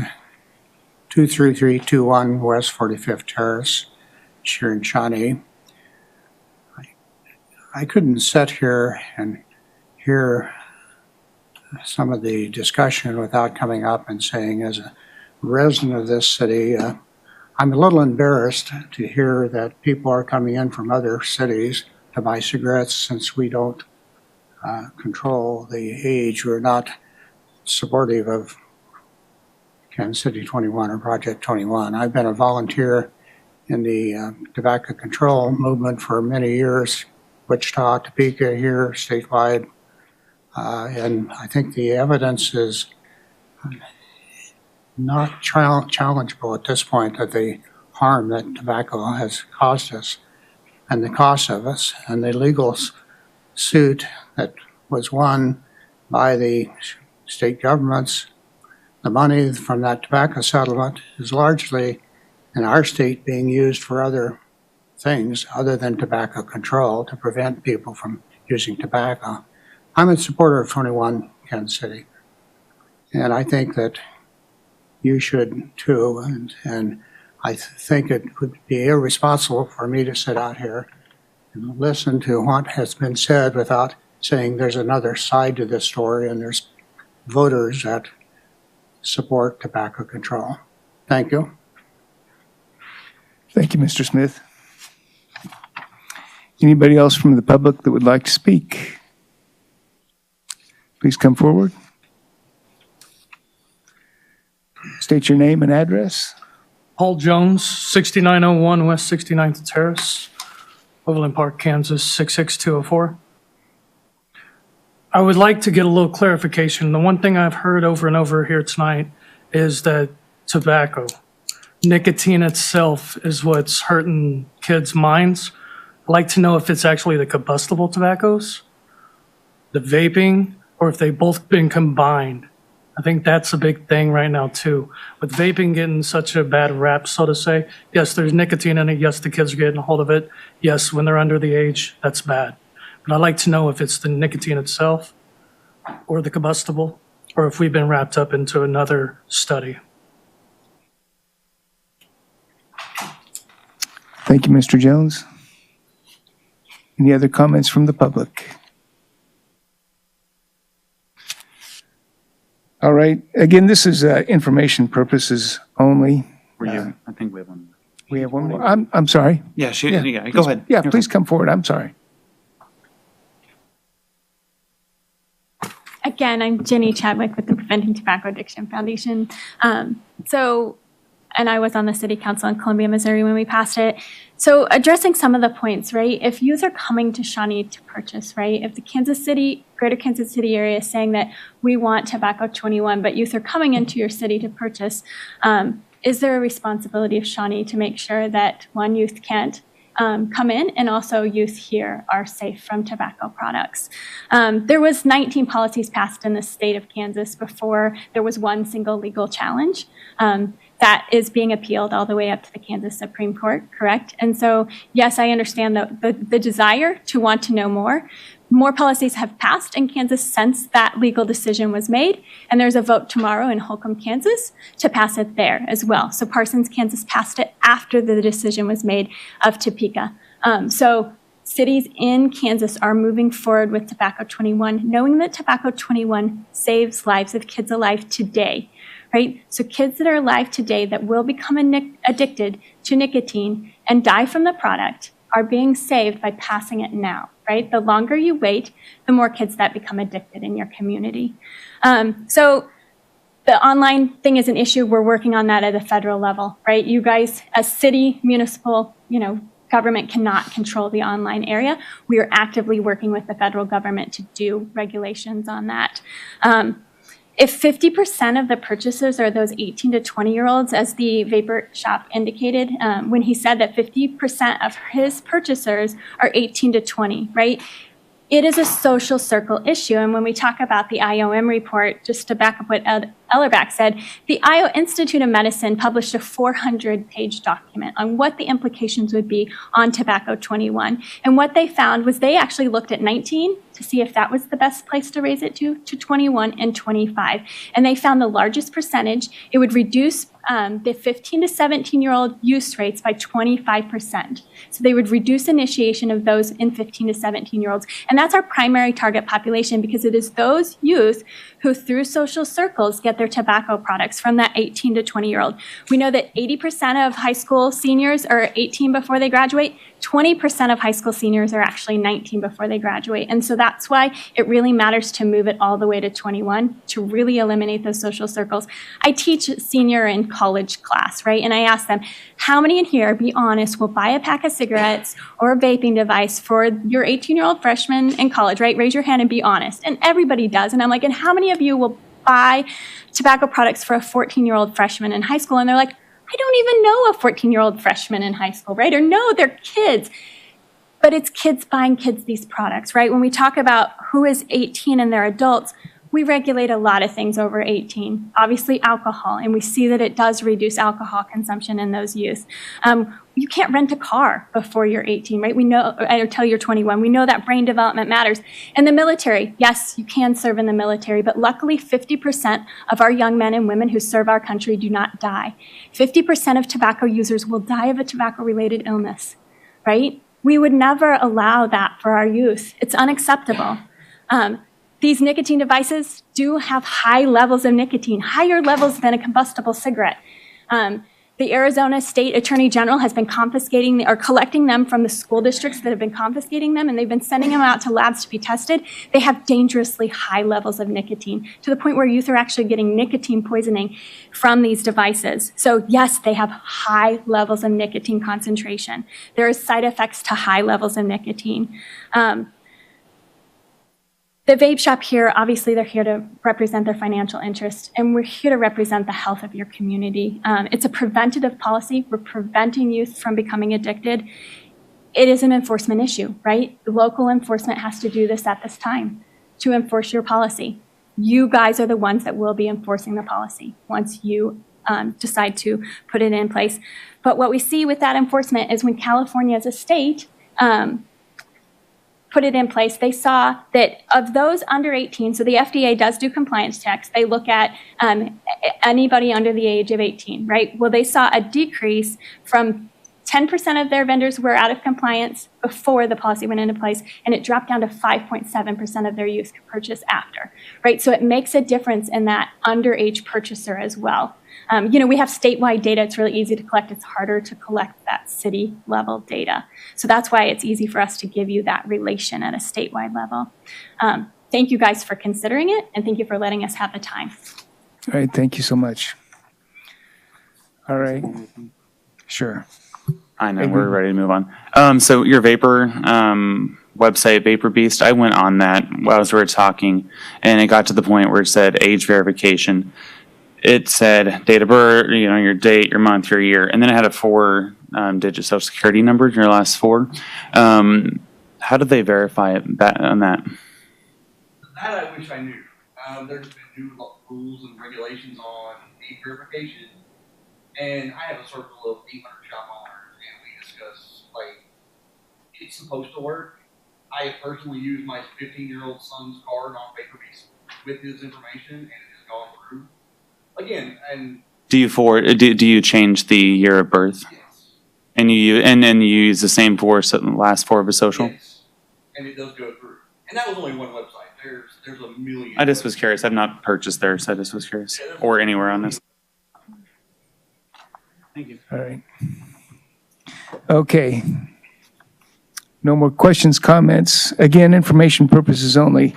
23321 West 45th Terrace, here in Shawnee. I couldn't sit here and hear some of the discussion without coming up and saying, as a resident of this city, I'm a little embarrassed to hear that people are coming in from other cities to buy cigarettes since we don't control the age. We're not supportive of Kansas City 21 or Project 21. I've been a volunteer in the tobacco control movement for many years, Wichita, Topeka, here, statewide. And I think the evidence is not challengeable at this point of the harm that tobacco has caused us and the cost of us. And the legal suit that was won by the state governments, the money from that tobacco settlement is largely in our state being used for other things other than tobacco control to prevent people from using tobacco. I'm a supporter of 21 Kansas City, and I think that you should too, and I think it would be irresponsible for me to sit out here and listen to what has been said without saying there's another side to this story and there's voters that support tobacco control. Thank you. Thank you, Mr. Smith. Anybody else from the public that would like to speak? Please come forward. State your name and address. Paul Jones, 6901 West 69th Terrace, Overland Park, Kansas, 66204. I would like to get a little clarification. The one thing I've heard over and over here tonight is that tobacco, nicotine itself is what's hurting kids' minds. I'd like to know if it's actually the combustible tobaccos, the vaping, or if they've both been combined. I think that's a big thing right now too. With vaping getting such a bad rap, so to say, yes, there's nicotine in it. Yes, the kids are getting a hold of it. Yes, when they're under the age, that's bad. But I'd like to know if it's the nicotine itself or the combustible, or if we've been wrapped up into another study. Thank you, Mr. Jones. Any other comments from the public? All right. Again, this is information purposes only. I think we have one. We have one more. I'm sorry. Yeah, shoot. Yeah, Yeah, please- go ahead. Yeah, You're please come forward. I'm sorry. Again, I'm Jenny Chadwick with the Preventing Tobacco Addiction Foundation. And I was on the city council in Columbia, Missouri when we passed it. So addressing some of the points, right? If youth are coming to Shawnee to purchase, right? If the greater Kansas City area is saying that we want tobacco 21, but youth are coming into your city to purchase, is there a responsibility of Shawnee to make sure that one, youth can't come in, and also youth here are safe from tobacco products? There was 19 policies passed in the state of Kansas before there was one single legal challenge. That is being appealed all the way up to the Kansas Supreme Court, correct? And so, yes, I understand the desire to want to know more. More policies have passed in Kansas since that legal decision was made, and there's a vote tomorrow in Holcomb, Kansas, to pass it there as well. So Parsons, Kansas passed it after the decision was made of Topeka. So cities in Kansas are moving forward with Tobacco 21, knowing that Tobacco 21 saves lives of kids alive today, right? So kids that are alive today that will become addicted to nicotine and die from the product are being saved by passing it now, right? The longer you wait, the more kids that become addicted in your community. So the online thing is an issue. We're working on that at a federal level, right? You guys, as city, municipal, government cannot control the online area. We are actively working with the federal government to do regulations on that. If 50% of the purchasers are those 18 to 20-year-olds, as the vapor shop indicated, when he said that 50% of his purchasers are 18 to 20, right? It is a social circle issue. And when we talk about the IOM report, just to back up what Ed Ellerbach said, the Iowa Institute of Medicine published a 400-page document on what the implications would be on Tobacco 21. And what they found was they actually looked at 19 to see if that was the best place to raise it to 21 and 25. And they found the largest percentage. It would reduce the 15 to 17-year-old use rates by 25%. So they would reduce initiation of those in 15 to 17-year-olds. And that's our primary target population because it is those youth who, through social circles, get their tobacco products from that 18 to 20-year-old. We know that 80% of high school seniors are 18 before they graduate. 20% of high school seniors are actually 19 before they graduate. And so that's why it really matters to move it all the way to 21 to really eliminate those social circles. I teach senior and college class, right? And I ask them, how many in here, be honest, will buy a pack of cigarettes or a vaping device for your 18-year-old freshman in college, right? Raise your hand and be honest. And everybody does. And I'm like, and how many of you will buy tobacco products for a 14-year-old freshman in high school? And they're like, I don't even know a 14-year-old freshman in high school, right? Or no, they're kids. But it's kids buying kids these products, right? When we talk about who is 18 and they're adults, we regulate a lot of things over 18. Obviously alcohol, and we see that it does reduce alcohol consumption in those youth. You can't rent a car before you're 18, right? We know, until you're 21. We know that brain development matters. And the military, yes, you can serve in the military, but luckily 50% of our young men and women who serve our country do not die. 50% of tobacco users will die of a tobacco-related illness, right? We would never allow that for our youth. It's unacceptable. These nicotine devices do have high levels of nicotine, higher levels than a combustible cigarette. The Arizona State Attorney General has been confiscating or collecting them from the school districts that have been confiscating them, and they've been sending them out to labs to be tested. They have dangerously high levels of nicotine to the point where youth are actually getting nicotine poisoning from these devices. So yes, they have high levels of nicotine concentration. There are side effects to high levels of nicotine. The vape shop here, obviously, they're here to represent their financial interest, and we're here to represent the health of your community. It's a preventative policy. We're preventing youth from becoming addicted. It is an enforcement issue, right? Local enforcement has to do this at this time to enforce your policy. You guys are the ones that will be enforcing the policy once you decide to put it in place. But what we see with that enforcement is when California as a state put it in place, they saw that of those under 18, so the FDA does do compliance checks. They look at anybody under the age of 18, right? Well, they saw a decrease from 10% of their vendors were out of compliance before the policy went into place, and it dropped down to 5.7% of their use could purchase after, right? So it makes a difference in that underage purchaser as well. We have statewide data. It's really easy to collect. It's harder to collect that city level data. So that's why it's easy for us to give you that relation at a statewide level. Thank you guys for considering it, and thank you for letting us have the time. All right, thank you so much. All right, sure. I know, we're ready to move on. So your vapor website, Vapor Beast, I went on that while we were talking, and it got to the point where it said age verification. It said date of birth, your date, your month, your year, and then it had a 4-digit social security number, your last 4. How did they verify it on that? That I wish I knew. There's been new rules and regulations on age verification, and I have a circle of 800 shop owners, and we discuss, it's supposed to work. I have personally used my 15-year-old son's card on VaporBeast with his information, and it has gone through. Again, and Do you change the year of birth? yes, And then you use the same last 4 of his social? yes, and it does go through. And that was only one website. There's a million. I just was curious. I've not purchased there, so I just was curious. Or anywhere on this. Thank you. All right. Okay. No more questions, comments. Again, information purposes only.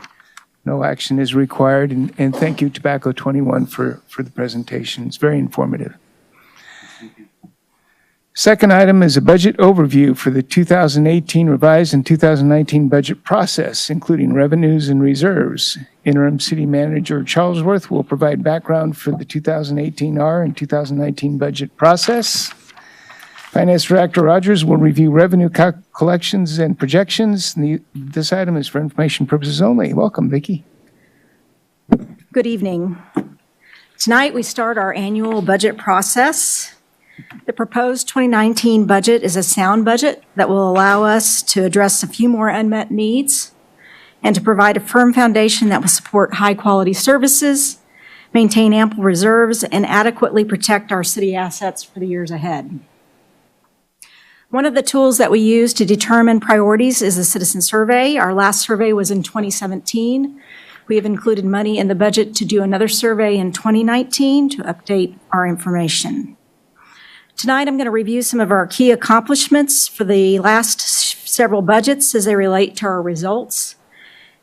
No action is required. And thank you, Tobacco 21, for the presentation. It's very informative. Second item is a budget overview for the 2018 revised and 2019 budget process, including revenues and reserves. Interim City Manager Charlesworth will provide background for the 2018 R and 2019 budget process. Finance Director Rogers will review revenue collections and projections. This item is for information purposes only. Welcome, Vicki. Good evening. Tonight, we start our annual budget process. The proposed 2019 budget is a sound budget that will allow us to address a few more unmet needs and to provide a firm foundation that will support high-quality services, maintain ample reserves, and adequately protect our city assets for the years ahead. One of the tools that we use to determine priorities is a citizen survey. Our last survey was in 2017. We have included money in the budget to do another survey in 2019 to update our information. Tonight, I'm going to review some of our key accomplishments for the last several budgets as they relate to our results,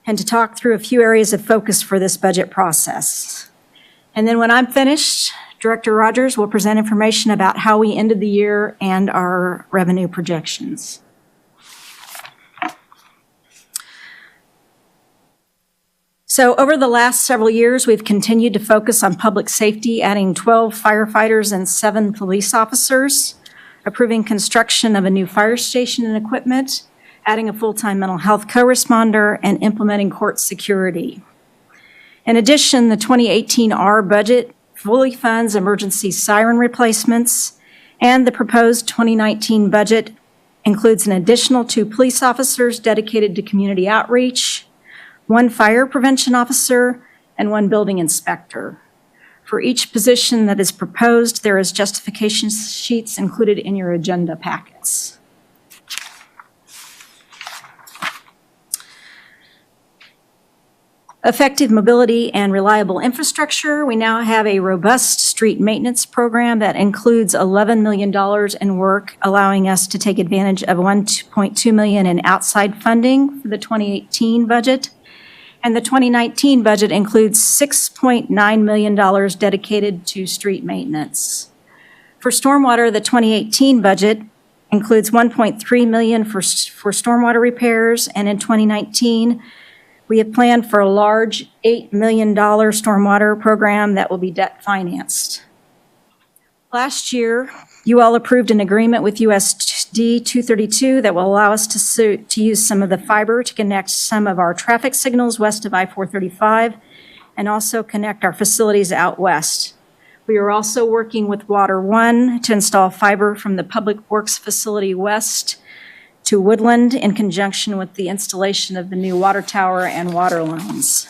and to talk through a few areas of focus for this budget process. And then when I'm finished, Director Rogers will present information about how we ended the year and our revenue projections. So over the last several years, we've continued to focus on public safety, adding 12 firefighters and 7 police officers, approving construction of a new fire station and equipment, adding a full-time mental health co-responder, and implementing court security. In addition, the 2018 R budget fully funds emergency siren replacements, and the proposed 2019 budget includes an additional 2 police officers dedicated to community outreach, 1 fire prevention officer, and 1 building inspector. For each position that is proposed, there is justification sheets included in your agenda packets. Effective mobility and reliable infrastructure. We now have a robust street maintenance program that includes $11 million in work, allowing us to take advantage of $1.2 million in outside funding for the 2018 budget. And the 2019 budget includes $6.9 million dedicated to street maintenance. For stormwater, the 2018 budget includes $1.3 million for stormwater repairs, and in 2019, We have planned for a large $8 million stormwater program that will be debt financed. Last year, you all approved an agreement with USD 232 that will allow us to use some of the fiber to connect some of our traffic signals west of I-435 and also connect our facilities out west. We are also working with Water One to install fiber from the Public Works facility west to Woodland in conjunction with the installation of the new water tower and water lines.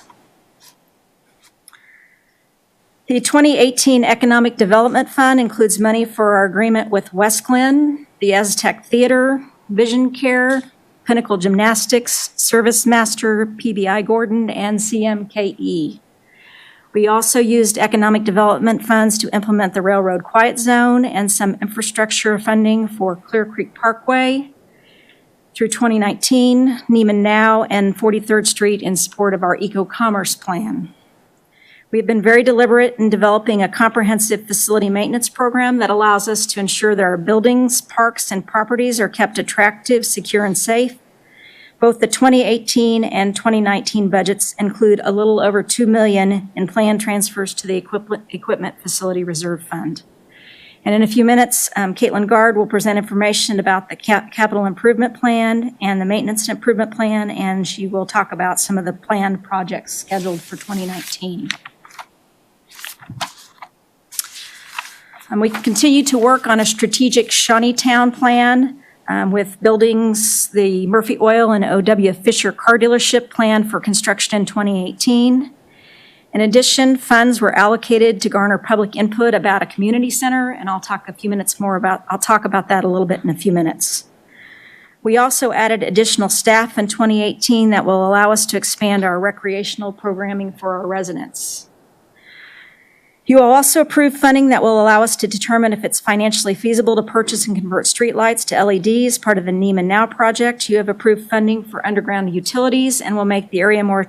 The 2018 Economic Development Fund includes money for our agreement with West Glen, the Aztec Theater, Vision Care, Pinnacle Gymnastics, Service Master, PBI Gordon, and CMKE. We also used economic development funds to implement the Railroad Quiet Zone and some infrastructure funding for Clear Creek Parkway through 2019, Neiman Now, and 43rd Street in support of our eco-commerce plan. We have been very deliberate in developing a comprehensive facility maintenance program that allows us to ensure that our buildings, parks, and properties are kept attractive, secure, and safe. Both the 2018 and 2019 budgets include a little over $2 million in planned transfers to the Equipment Facility Reserve Fund. And in a few minutes, Caitlin Gard will present information about the capital improvement plan and the maintenance improvement plan, and she will talk about some of the planned projects scheduled for 2019. We continue to work on a strategic Shawneetown plan with buildings, the Murphy Oil and O.W. Fisher car dealership plan for construction in 2018. In addition, funds were allocated to garner public input about a community center, and I'll talk about that a little bit in a few minutes. We also added additional staff in 2018 that will allow us to expand our recreational programming for our residents. You will also approve funding that will allow us to determine if it's financially feasible to purchase and convert streetlights to LEDs, part of the Neiman Now project. You have approved funding for underground utilities and will make the area more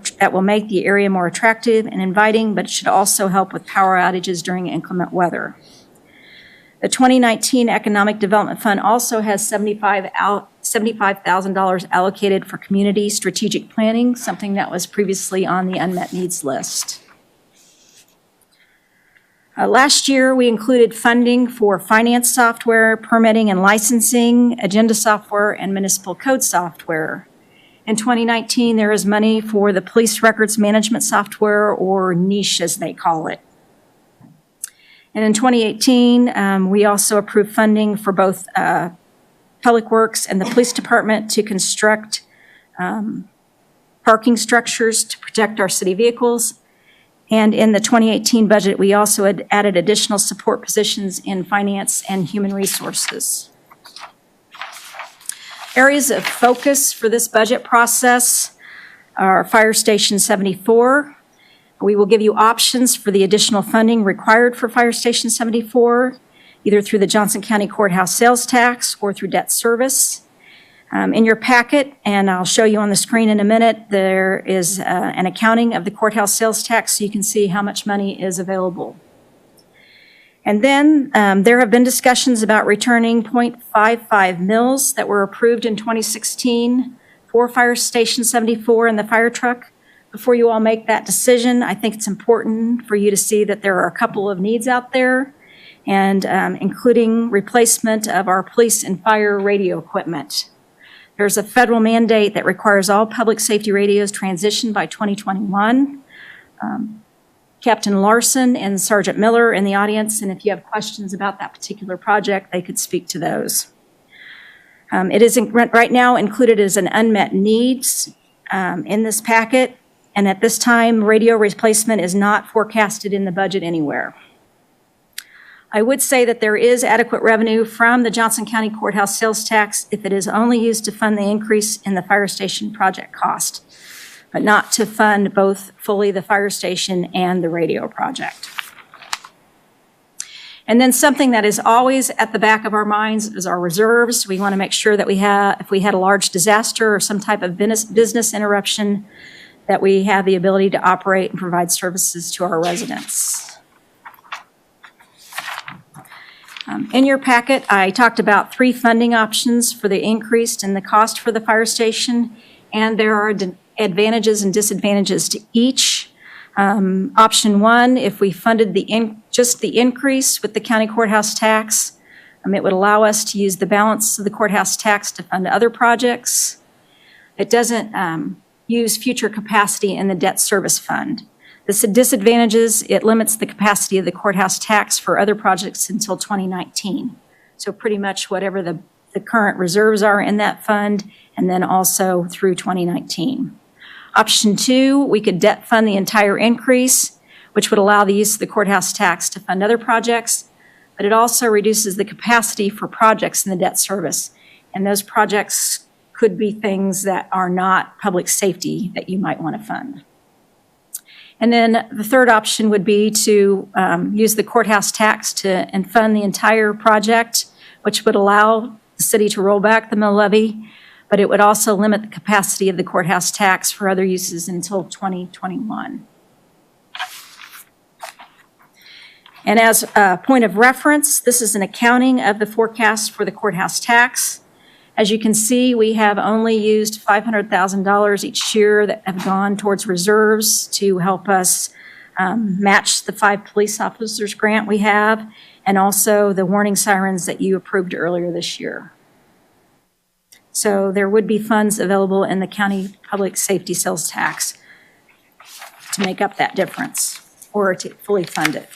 attractive and inviting, but it should also help with power outages during inclement weather. The 2019 Economic Development Fund also has $75,000 allocated for community strategic planning, something that was previously on the unmet needs list. Last year, we included funding for finance software, permitting and licensing, agenda software, and municipal code software. In 2019, there is money for the police records management software, or niche as they call it. And in 2018, we also approved funding for both Public Works and the Police Department to construct parking structures to protect our city vehicles. And in the 2018 budget, we also had added additional support positions in finance and human resources. Areas of focus for this budget process are Fire Station 74. We will give you options for the additional funding required for Fire Station 74, either through the Johnson County Courthouse sales tax or through debt service. In your packet, and I'll show you on the screen in a minute, there is an accounting of the courthouse sales tax so you can see how much money is available. And then there have been discussions about returning .55 mils that were approved in 2016 for Fire Station 74 and the fire truck. Before you all make that decision, I think it's important for you to see that there are a couple of needs out there, and including replacement of our police and fire radio equipment. There's a federal mandate that requires all public safety radios transitioned by 2021. Captain Larson and Sergeant Miller in the audience, and if you have questions about that particular project, they could speak to those. It is right now included as an unmet needs in this packet, and at this time, radio replacement is not forecasted in the budget anywhere. I would say that there is adequate revenue from the Johnson County Courthouse sales tax if it is only used to fund the increase in the fire station project cost, but not to fund both fully the fire station and the radio project. And then something that is always at the back of our minds is our reserves. We want to make sure that if we had a large disaster or some type of business interruption, that we have the ability to operate and provide services to our residents. In your packet, I talked about 3 funding options for the increase in the cost for the fire station, and there are advantages and disadvantages to each. Option 1, if we funded just the increase with the county courthouse tax, it would allow us to use the balance of the courthouse tax to fund other projects. It doesn't use future capacity in the debt service fund. The disadvantages, it limits the capacity of the courthouse tax for other projects until 2019. So pretty much whatever the current reserves are in that fund, and then also through 2019. Option 2, we could debt fund the entire increase, which would allow the use of the courthouse tax to fund other projects, but it also reduces the capacity for projects in the debt service. And those projects could be things that are not public safety that you might want to fund. And then the third option would be to use the courthouse tax and fund the entire project, which would allow the city to roll back the mill levy, but it would also limit the capacity of the courthouse tax for other uses until 2021. And as a point of reference, this is an accounting of the forecast for the courthouse tax. As you can see, we have only used $500,000 each year that have gone towards reserves to help us match the 5 police officers grant we have, and also the warning sirens that you approved earlier this year. So there would be funds available in the county public safety sales tax to make up that difference or to fully fund it.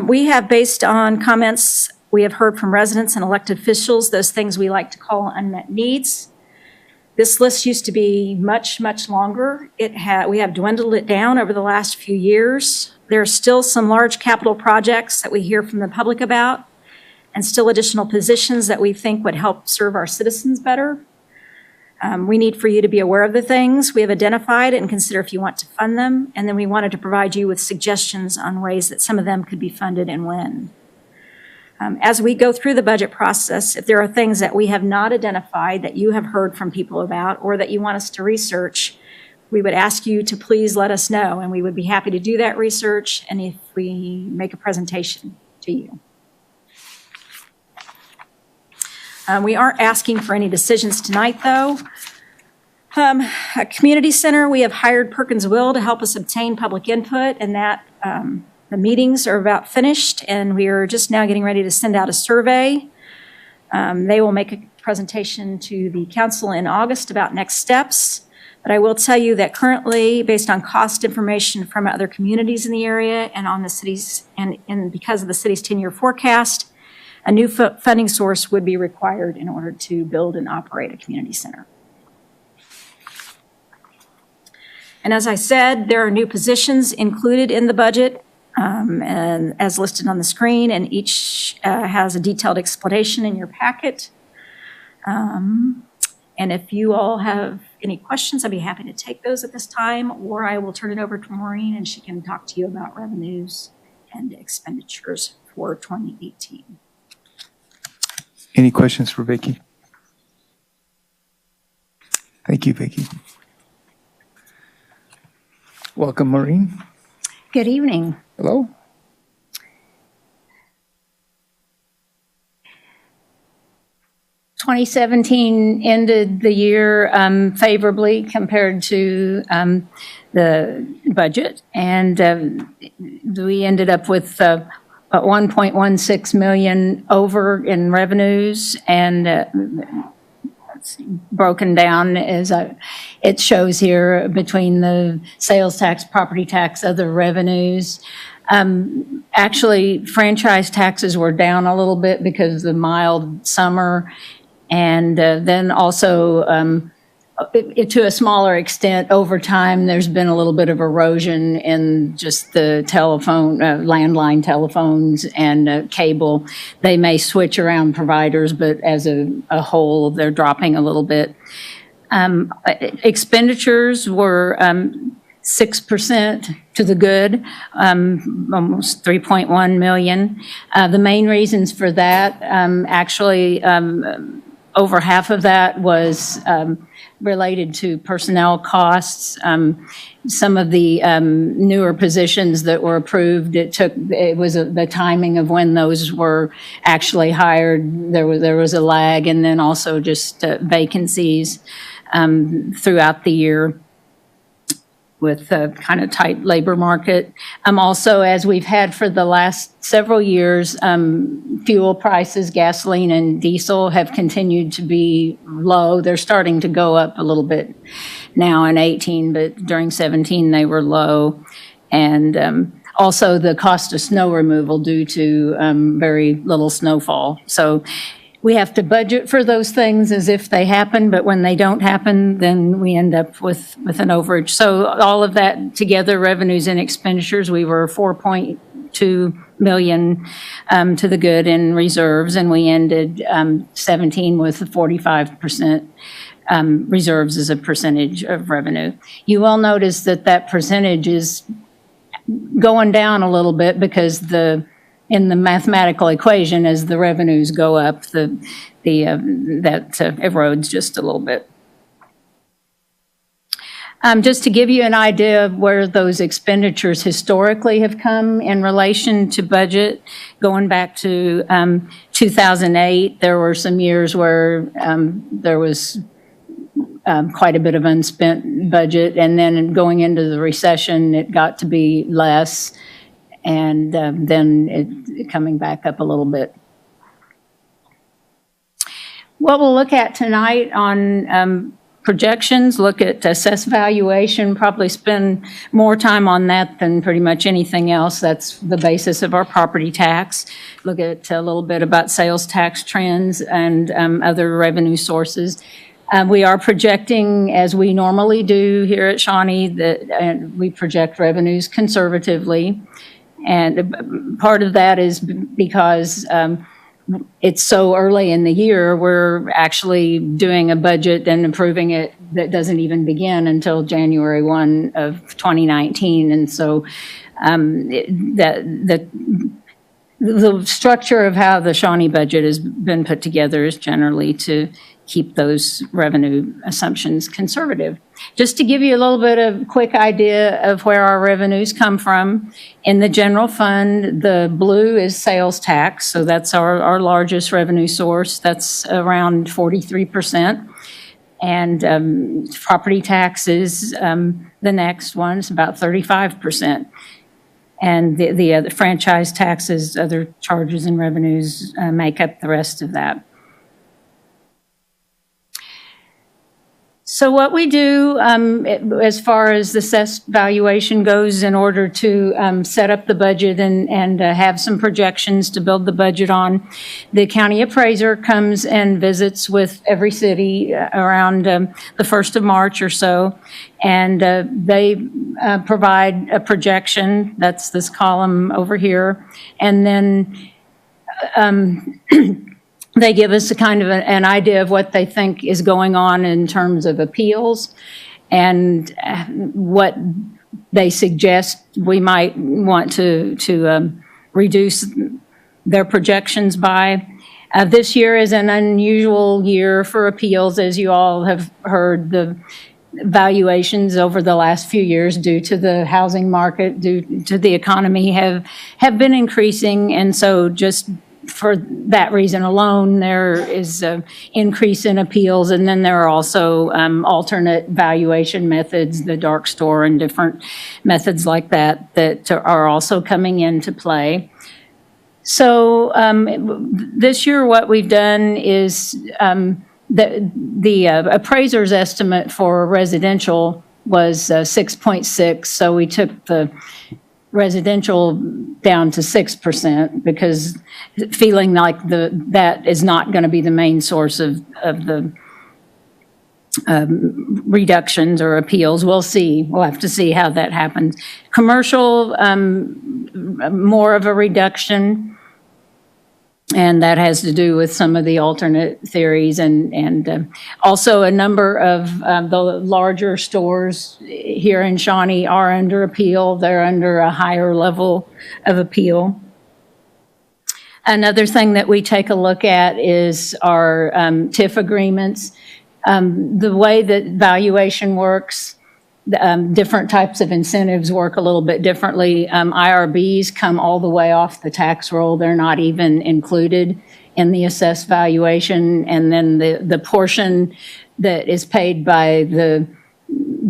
We have, based on comments we have heard from residents and elected officials, those things we like to call unmet needs. This list used to be much, much longer. We have dwindled it down over the last few years. There are still some large capital projects that we hear from the public about, and still additional positions that we think would help serve our citizens better. We need for you to be aware of the things we have identified and consider if you want to fund them. And then we wanted to provide you with suggestions on ways that some of them could be funded and when. As we go through the budget process, if there are things that we have not identified that you have heard from people about or that you want us to research, we would ask you to please let us know, and we would be happy to do that research and if we make a presentation to you. We aren't asking for any decisions tonight, though. At Community Center, we have hired Perkins Will to help us obtain public input, and that the meetings are about finished, and we are just now getting ready to send out a survey. They will make a presentation to the council in August about next steps. But I will tell you that currently, based on cost information from other communities in the area and on the city's, and because of the city's 10-year forecast, a new funding source would be required in order to build and operate a community center. And as I said, there are new positions included in the budget, and as listed on the screen, and each has a detailed explanation in your packet. And if you all have any questions, I'd be happy to take those at this time, or I will turn it over to Maureen and she can talk to you about revenues and expenditures for 2018. Any questions for Vicki? Thank you, Vicki. Welcome, Maureen. Good evening. Hello. Twenty 2017 ended the year favorably compared to the budget, and we ended up with 1.16 million over in revenues, and it's broken down as it shows here between the sales tax, property tax, other revenues. Actually, franchise taxes were down a little bit because of the mild summer, and then also to a smaller extent, over time, there's been a little bit of erosion in just the telephone, landline telephones and cable. They may switch around providers, but as a whole, they're dropping a little bit. Expenditures were 6% to the good, almost 3.1 million. The main reasons for that, actually, over half of that was related to personnel costs. Some of the newer positions that were approved, it was the timing of when those were actually hired. There was a lag, and then also just vacancies throughout the year with a kind of tight labor market. Also, as we've had for the last several years, fuel prices, gasoline and diesel have continued to be low. They're starting to go up a little bit now in 18, but during 17 they were low. And also the cost of snow removal due to very little snowfall. So we have to budget for those things as if they happen, but when they don't happen, then we end up with an overage. So all of that together, revenues and expenditures, we were 4.2 million to the good in reserves, and we ended 17 with 45% reserves as a percentage of revenue. You will notice that that percentage is going down a little bit because in the mathematical equation, as the revenues go up, that erodes just a little bit. Just to give you an idea of where those expenditures historically have come in relation to budget, going back to 2008, there were some years where there was quite a bit of unspent budget, and then going into the recession, it got to be less. And then it coming back up a little bit. What we'll look at tonight on projections, look at assessed valuation, probably spend more time on that than pretty much anything else. That's the basis of our property tax. Look at a little bit about sales tax trends and other revenue sources. We are projecting, as we normally do here at Shawnee, that we project revenues conservatively. And part of that is because it's so early in the year, we're actually doing a budget and approving it that doesn't even begin until January 1 of 2019. And so the structure of how the Shawnee budget has been put together is generally to keep those revenue assumptions conservative. Just to give you a little bit of quick idea of where our revenues come from, in the general fund, the blue is sales tax, so that's our largest revenue source. That's around 43%. And property taxes, the next one, is about 35%. And the other franchise taxes, other charges and revenues make up the rest of that. So what we do as far as the assessed valuation goes in order to set up the budget and have some projections to build the budget on, the county appraiser comes and visits with every city around the 1st of March or so, and they provide a projection. That's this column over here. And then they give us a kind of an idea of what they think is going on in terms of appeals and what they suggest we might want to reduce their projections by. This year is an unusual year for appeals, as you all have heard. The valuations over the last few years due to the housing market, due to the economy, have been increasing, and so just for that reason alone, there is an increase in appeals, and then there are also alternate valuation methods, the dark store and different methods like that, that are also coming into play. So this year what we've done is the appraiser's estimate for residential was 6.6, so we took the residential down to 6% because feeling like that is not going to be the main source of the reductions or appeals. We'll see. We'll have to see how that happens. Commercial, more of a reduction, and that has to do with some of the alternate theories and also a number of the larger stores here in Shawnee are under appeal. They're under a higher level of appeal. Another thing that we take a look at is our TIF agreements. The way that valuation works, different types of incentives work a little bit differently. IRBs come all the way off the tax roll. They're not even included in the assessed valuation. And then the portion that is paid by the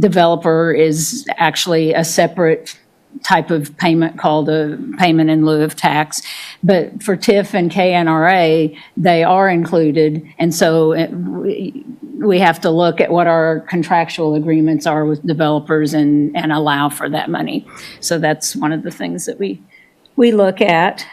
developer is actually a separate type of payment called a payment in lieu of tax. But for TIF and KNRA, they are included. And so we have to look at what our contractual agreements are with developers and allow for that money. So that's one of the things that we look at.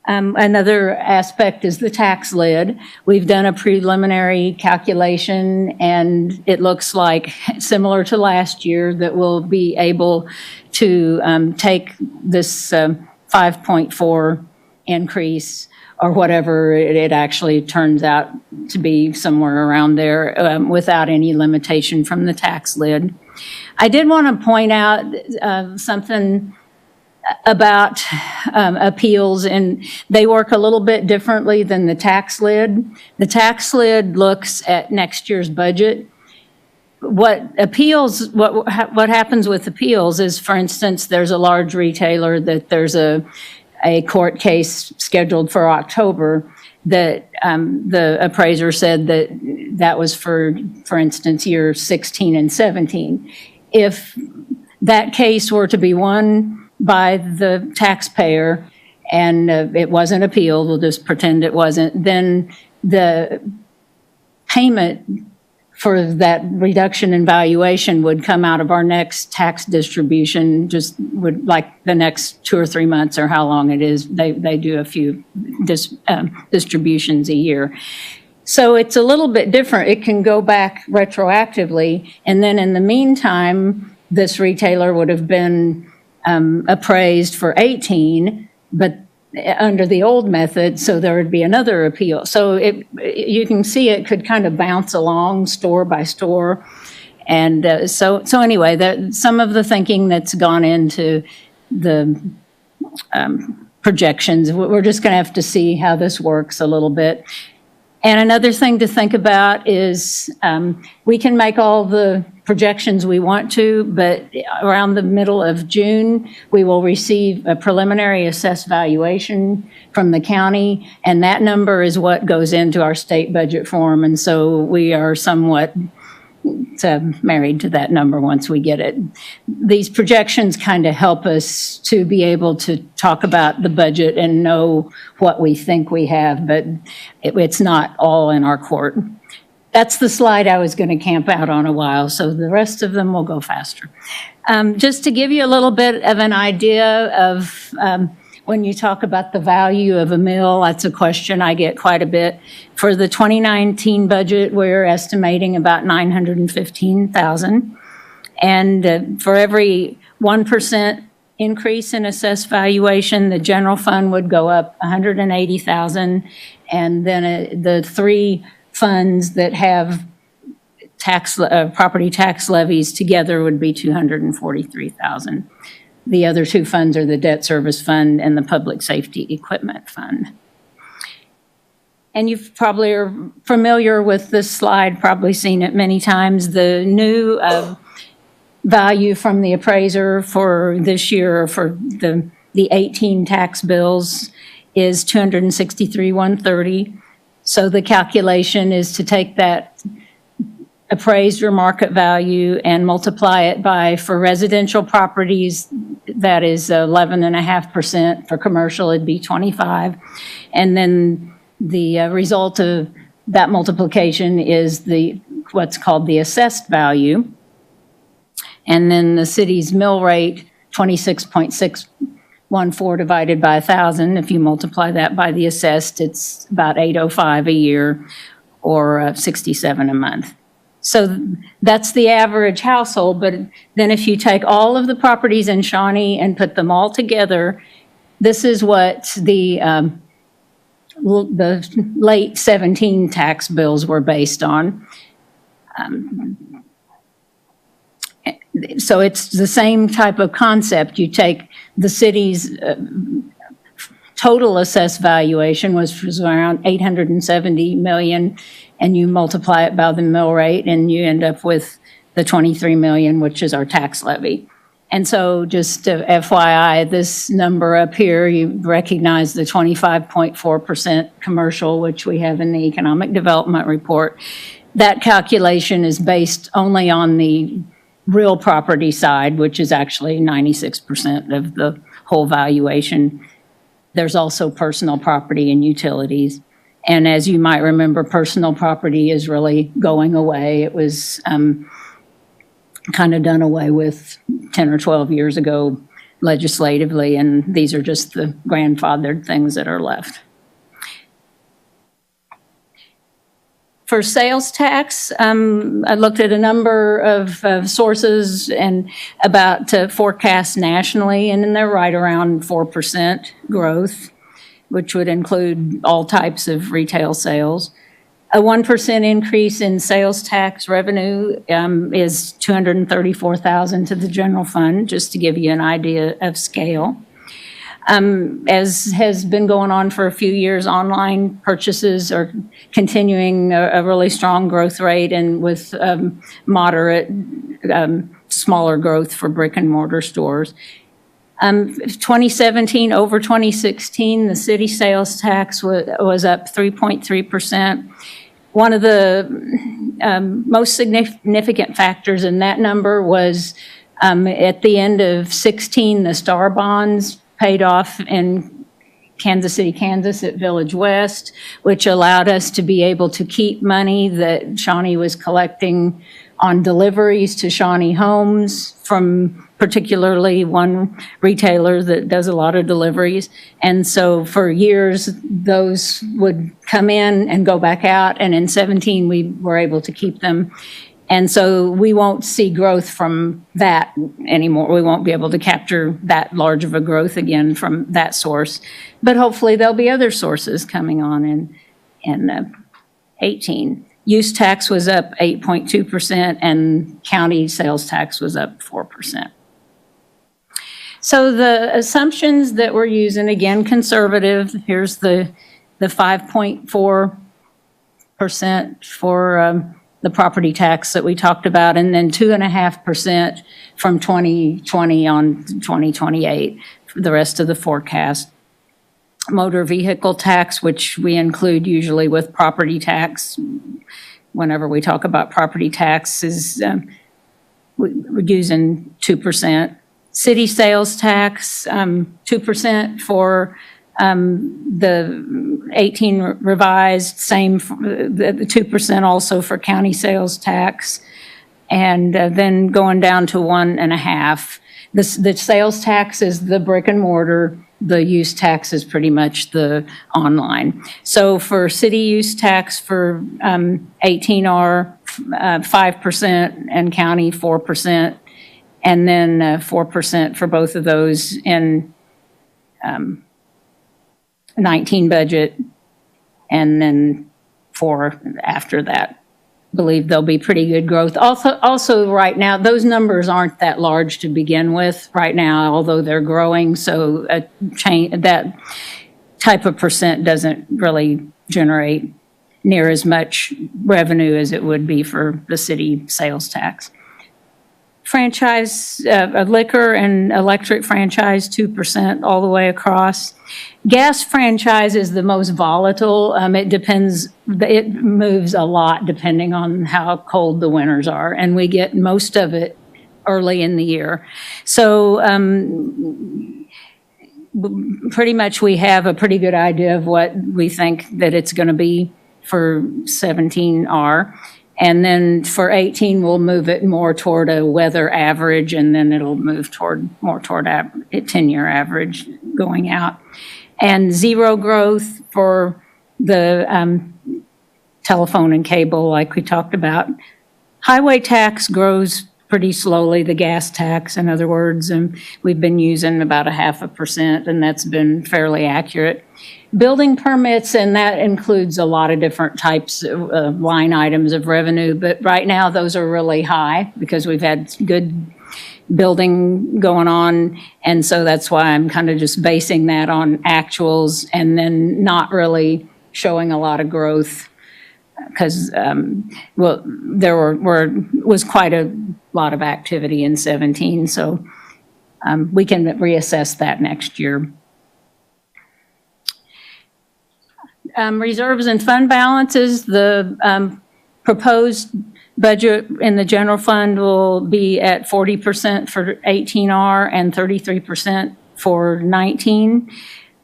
Another aspect is the tax lid. We've done a preliminary calculation, and it looks like, similar to last year, that we'll be able to take this 5.4 increase, or whatever it actually turns out to be, somewhere around there, without any limitation from the tax lid. I did want to point out something about appeals, and they work a little bit differently than the tax lid. The tax lid looks at next year's budget. What happens with appeals is, for instance, there's a large retailer that there's a court case scheduled for October that the appraiser said that was for instance, year 16 and 17. If that case were to be won by the taxpayer and it wasn't appealed, we'll just pretend it wasn't, then the payment for that reduction in valuation would come out of our next tax distribution, just would, like, the next 2 or 3 months, or how long it is. They do a few distributions a year. So it's a little bit different. It can go back retroactively, and then in the meantime, this retailer would have been appraised for 18, but under the old method, so there would be another appeal. So you can see it could kind of bounce along store by store. And so anyway, some of the thinking that's gone into the projections, we're just going to have to see how this works a little bit. And another thing to think about is we can make all the projections we want to, but around the middle of June, we will receive a preliminary assessed valuation from the county, and that number is what goes into our state budget form. And so we are somewhat married to that number once we get it. These projections kind of help us to be able to talk about the budget and know what we think we have, but it's not all in our court. That's the slide I was going to camp out on a while, so the rest of them will go faster. Just to give you a little bit of an idea of when you talk about the value of a mill, that's a question I get quite a bit. For the 2019 budget, we're estimating about $915,000. And for every 1% increase in assessed valuation, the general fund would go up $180,000. And then the three funds that have property tax levies together would be $243,000. The other two funds are the debt service fund and the public safety equipment fund. And you probably are familiar with this slide, probably seen it many times. The new value from the appraiser for this year, for the 18 tax bills, is $263,130. So the calculation is to take that appraised or market value and multiply it by, for residential properties, that is 11.5%. For commercial, it'd be 25. And then the result of that multiplication is what's called the assessed value. And then the city's mill rate, 26.614 divided by 1,000. If you multiply that by the assessed, it's about $805 a year, or 67 a month. So that's the average household. But then if you take all of the properties in Shawnee and put them all together, this is what the late 17 tax bills were based on. So it's the same type of concept. You take the city's total assessed valuation was around 870 million, and you multiply it by the mill rate, and you end up with the 23 million, which is our tax levy. And so just FYI, this number up here, you recognize the 25.4% commercial, which we have in the economic development report. That calculation is based only on the real property side, which is actually 96% of the whole valuation. There's also personal property and utilities. And as you might remember, personal property is really going away. It was kind of done away with 10 or 12 years ago legislatively, and these are just the grandfathered things that are left. For sales tax, I looked at a number of sources and about forecasts nationally, and then they're right around 4% growth, which would include all types of retail sales. A 1% increase in sales tax revenue is $234,000 to the general fund, just to give you an idea of scale. As has been going on for a few years, online purchases are continuing a really strong growth rate, and with moderate, smaller growth for brick and mortar stores. 2017 over 2016, the city sales tax was up 3.3%. One of the most significant factors in that number was at the end of 16, the Star bonds paid off in Kansas City, Kansas at Village West, which allowed us to be able to keep money that Shawnee was collecting on deliveries to Shawnee homes from particularly one retailer that does a lot of deliveries. And so for years, those would come in and go back out. And in 17, we were able to keep them. And so we won't see growth from that anymore. We won't be able to capture that large of a growth again from that source. But hopefully there'll be other sources coming on in 18. Use tax was up 8.2% and county sales tax was up 4%. So the assumptions that we're using, again, conservative, here's the 5.4% for the property tax that we talked about, and then 2.5% from 2020 on 2028 for the rest of the forecast. Motor vehicle tax, which we include usually with property tax. Whenever we talk about property taxes, we're using 2%. City sales tax, 2% for the 18 revised, same, the 2% also for county sales tax, and then going down to 1.5%. The sales tax is the brick and mortar. The use tax is pretty much the online. So for city use tax for 18R, 5%, and county 4%, and then 4% for both of those in 19 budget, and then 4 after that. Believe there'll be pretty good growth. Also right now, those numbers aren't that large to begin with right now, although they're growing. So that type of percent doesn't really generate near as much revenue as it would be for the city sales tax. Franchise, liquor and electric franchise, 2% all the way across. Gas franchise is the most volatile. It depends, it moves a lot depending on how cold the winters are, and we get most of it early in the year. So pretty much we have a pretty good idea of what we think that it's going to be for 17R. And then for 18, we'll move it more toward a weather average, and then it'll move more toward a 10-year average going out. And zero growth for the telephone and cable, like we talked about. Highway tax grows pretty slowly, the gas tax, in other words, and we've been using about 0.5%, and that's been fairly accurate. Building permits, and that includes a lot of different types of line items of revenue, but right now those are really high because we've had good building going on. And so that's why I'm kind of just basing that on actuals and then not really showing a lot of growth. Because, well, there was quite a lot of activity in 17, so we can reassess that next year. Reserves and fund balances, the proposed budget in the general fund will be at 40% for 18R and 33% for 19.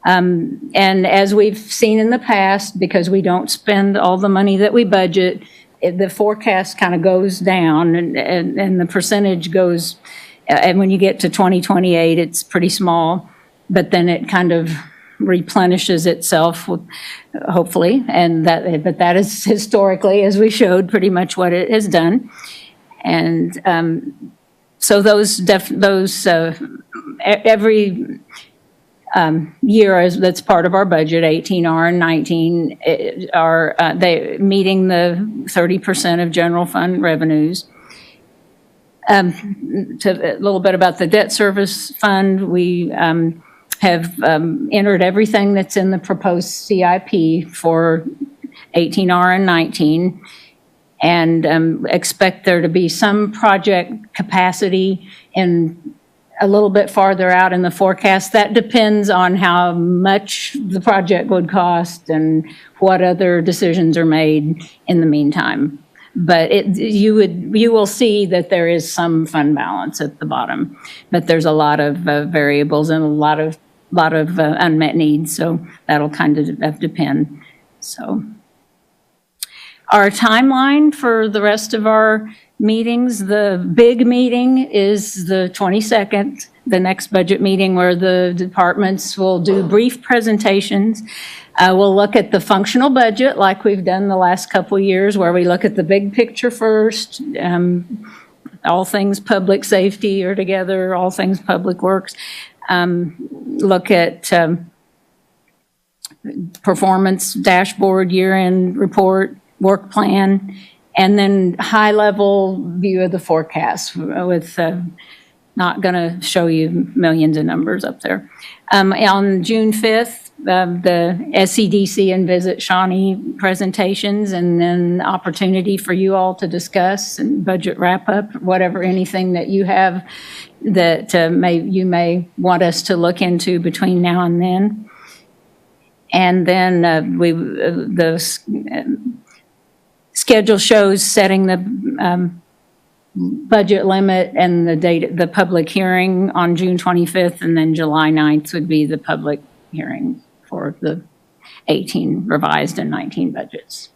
And as we've seen in the past, because we don't spend all the money that we budget, the forecast kind of goes down and the percentage goes, and when you get to 2028, it's pretty small, but then it kind of replenishes itself, hopefully, and but that is historically, as we showed, pretty much what it has done. And so every year that's part of our budget, 18R and 19, are they meeting the 30% of general fund revenues. A little bit about the debt service fund, we have entered everything that's in the proposed CIP for 18R and 19, and expect there to be some project capacity in a little bit farther out in the forecast. That depends on how much the project would cost and what other decisions are made in the meantime. But you will see that there is some fund balance at the bottom, but there's a lot of variables and a lot of unmet needs, so that'll kind of depend. So our timeline for the rest of our meetings, the big meeting is the 22nd, the next budget meeting where the departments will do brief presentations. We'll look at the functional budget like we've done the last couple of years, where we look at the big picture first. All things public safety are together, all things public works. Look at performance dashboard, year-end report, work plan, and then high-level view of the forecast with not going to show you millions of numbers up there. On June 5th, the SCDC and Visit Shawnee presentations, and then opportunity for you all to discuss and budget wrap-up, whatever, anything that you have that you may want us to look into between now and then. And then the schedule shows setting the budget limit and the date, the public hearing on June 25th, and then July 9th would be the public hearing for the 18 revised and 19 budgets.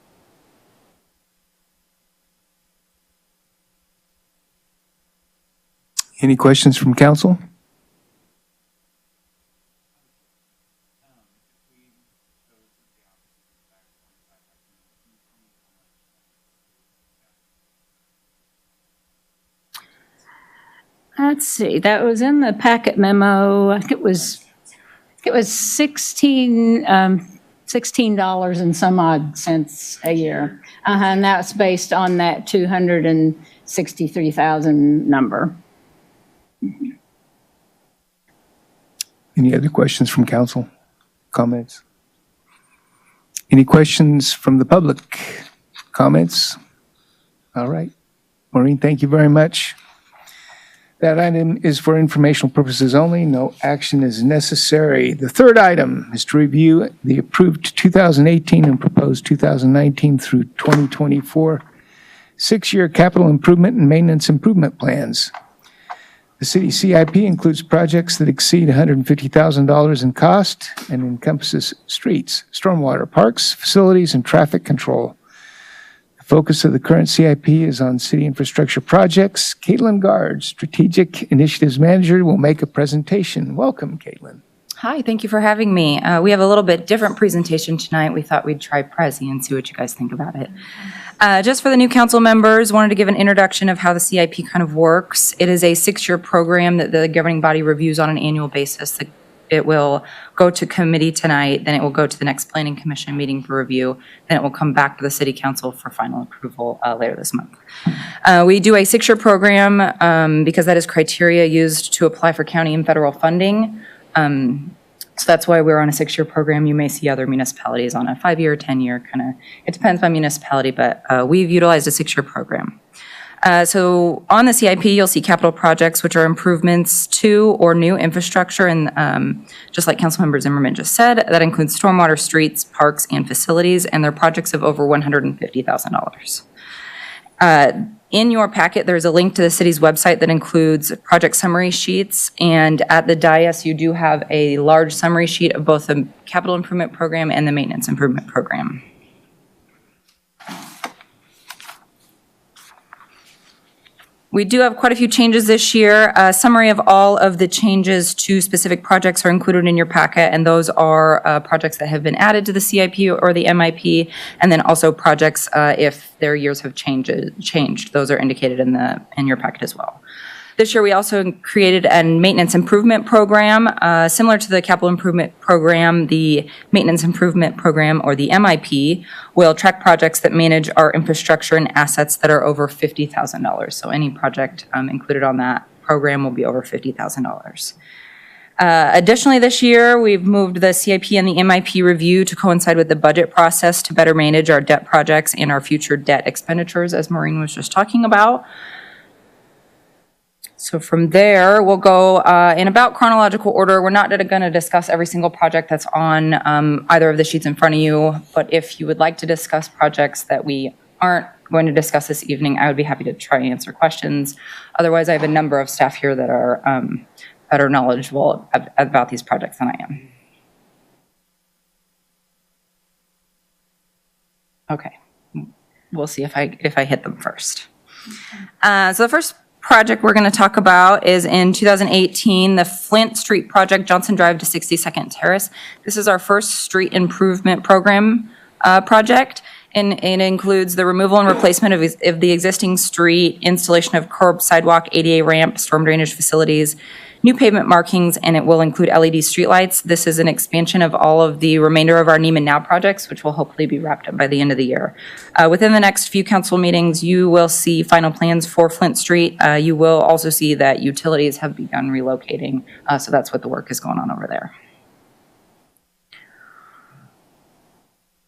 Any questions from council? Let's see, that was in the packet memo. I think it was $16 and some odd cents a year. And that's based on that 263,000 number. Any other questions from council? Comments? Any questions from the public? Comments? All right. Maureen, thank you very much. That item is for informational purposes only. No action is necessary. The third item is to review the approved 2018 and proposed 2019 through 2024 six-year capital improvement and maintenance improvement plans. The city CIP includes projects that exceed $150,000 in cost and encompasses streets, stormwater, parks, facilities, and traffic control. The focus of the current CIP is on city infrastructure projects. Caitlin Gard, Strategic Initiatives Manager, will make a presentation. Welcome, Caitlin. Hi, thank you for having me. We have a little bit different presentation tonight. We thought we'd try Prezi and see what you guys think about it. Just for the new council members, wanted to give an introduction of how the CIP kind of works. It is a six-year program that the governing body reviews on an annual basis. The it will go to committee tonight, then it will go to the next planning commission meeting for review, then it will come back to the city council for final approval later this month. We do a 6-year program because that is criteria used to apply for county and federal funding. So that's why we're on a 6-year program. You may see other municipalities on a 5-year, 10-year, kind of, it depends on municipality, but we've utilized a 6-year program. So on the CIP, you'll see capital projects, which are improvements to or new infrastructure. And just like Councilmember Zimmerman just said, that includes stormwater, streets, parks, and facilities, and they're projects of over $150,000. In your packet, there's a link to the city's website that includes project summary sheets. And at the dais, you do have a large summary sheet of both the capital improvement program and the maintenance improvement program. We do have quite a few changes this year. A summary of all of the changes to specific projects are included in your packet, and those are projects that have been added to the CIP or the MIP, and then also projects if their years have changed. Those are indicated in your packet as well. This year, we also created a maintenance improvement program. Similar to the capital improvement program, the maintenance improvement program, or the MIP, will track projects that manage our infrastructure and assets that are over $50,000. So any project included on that program will be over $50,000. Additionally, this year, we've moved the CIP and the MIP review to coincide with the budget process to better manage our debt projects and our future debt expenditures, as Maureen was just talking about. So from there, we'll go in about chronological order. We're not going to discuss every single project that's on either of the sheets in front of you, but if you would like to discuss projects that we aren't going to discuss this evening, I would be happy to try and answer questions. Otherwise, I have a number of staff here that are knowledgeable about these projects than I am. Okay, we'll see if I hit them first. So the first project we're going to talk about is in 2018, the Flint Street project, Johnson Drive to 62nd Terrace. This is our first street improvement program project, and it includes the removal and replacement of the existing street, installation of curb, sidewalk, ADA ramp, storm drainage facilities, new pavement markings, and it will include LED streetlights. This is an expansion of all of the remainder of our Neiman Now projects, which will hopefully be wrapped up by the end of the year. Within the next few council meetings, you will see final plans for Flint Street. You will also see that utilities have begun relocating, so that's what the work is going on over there.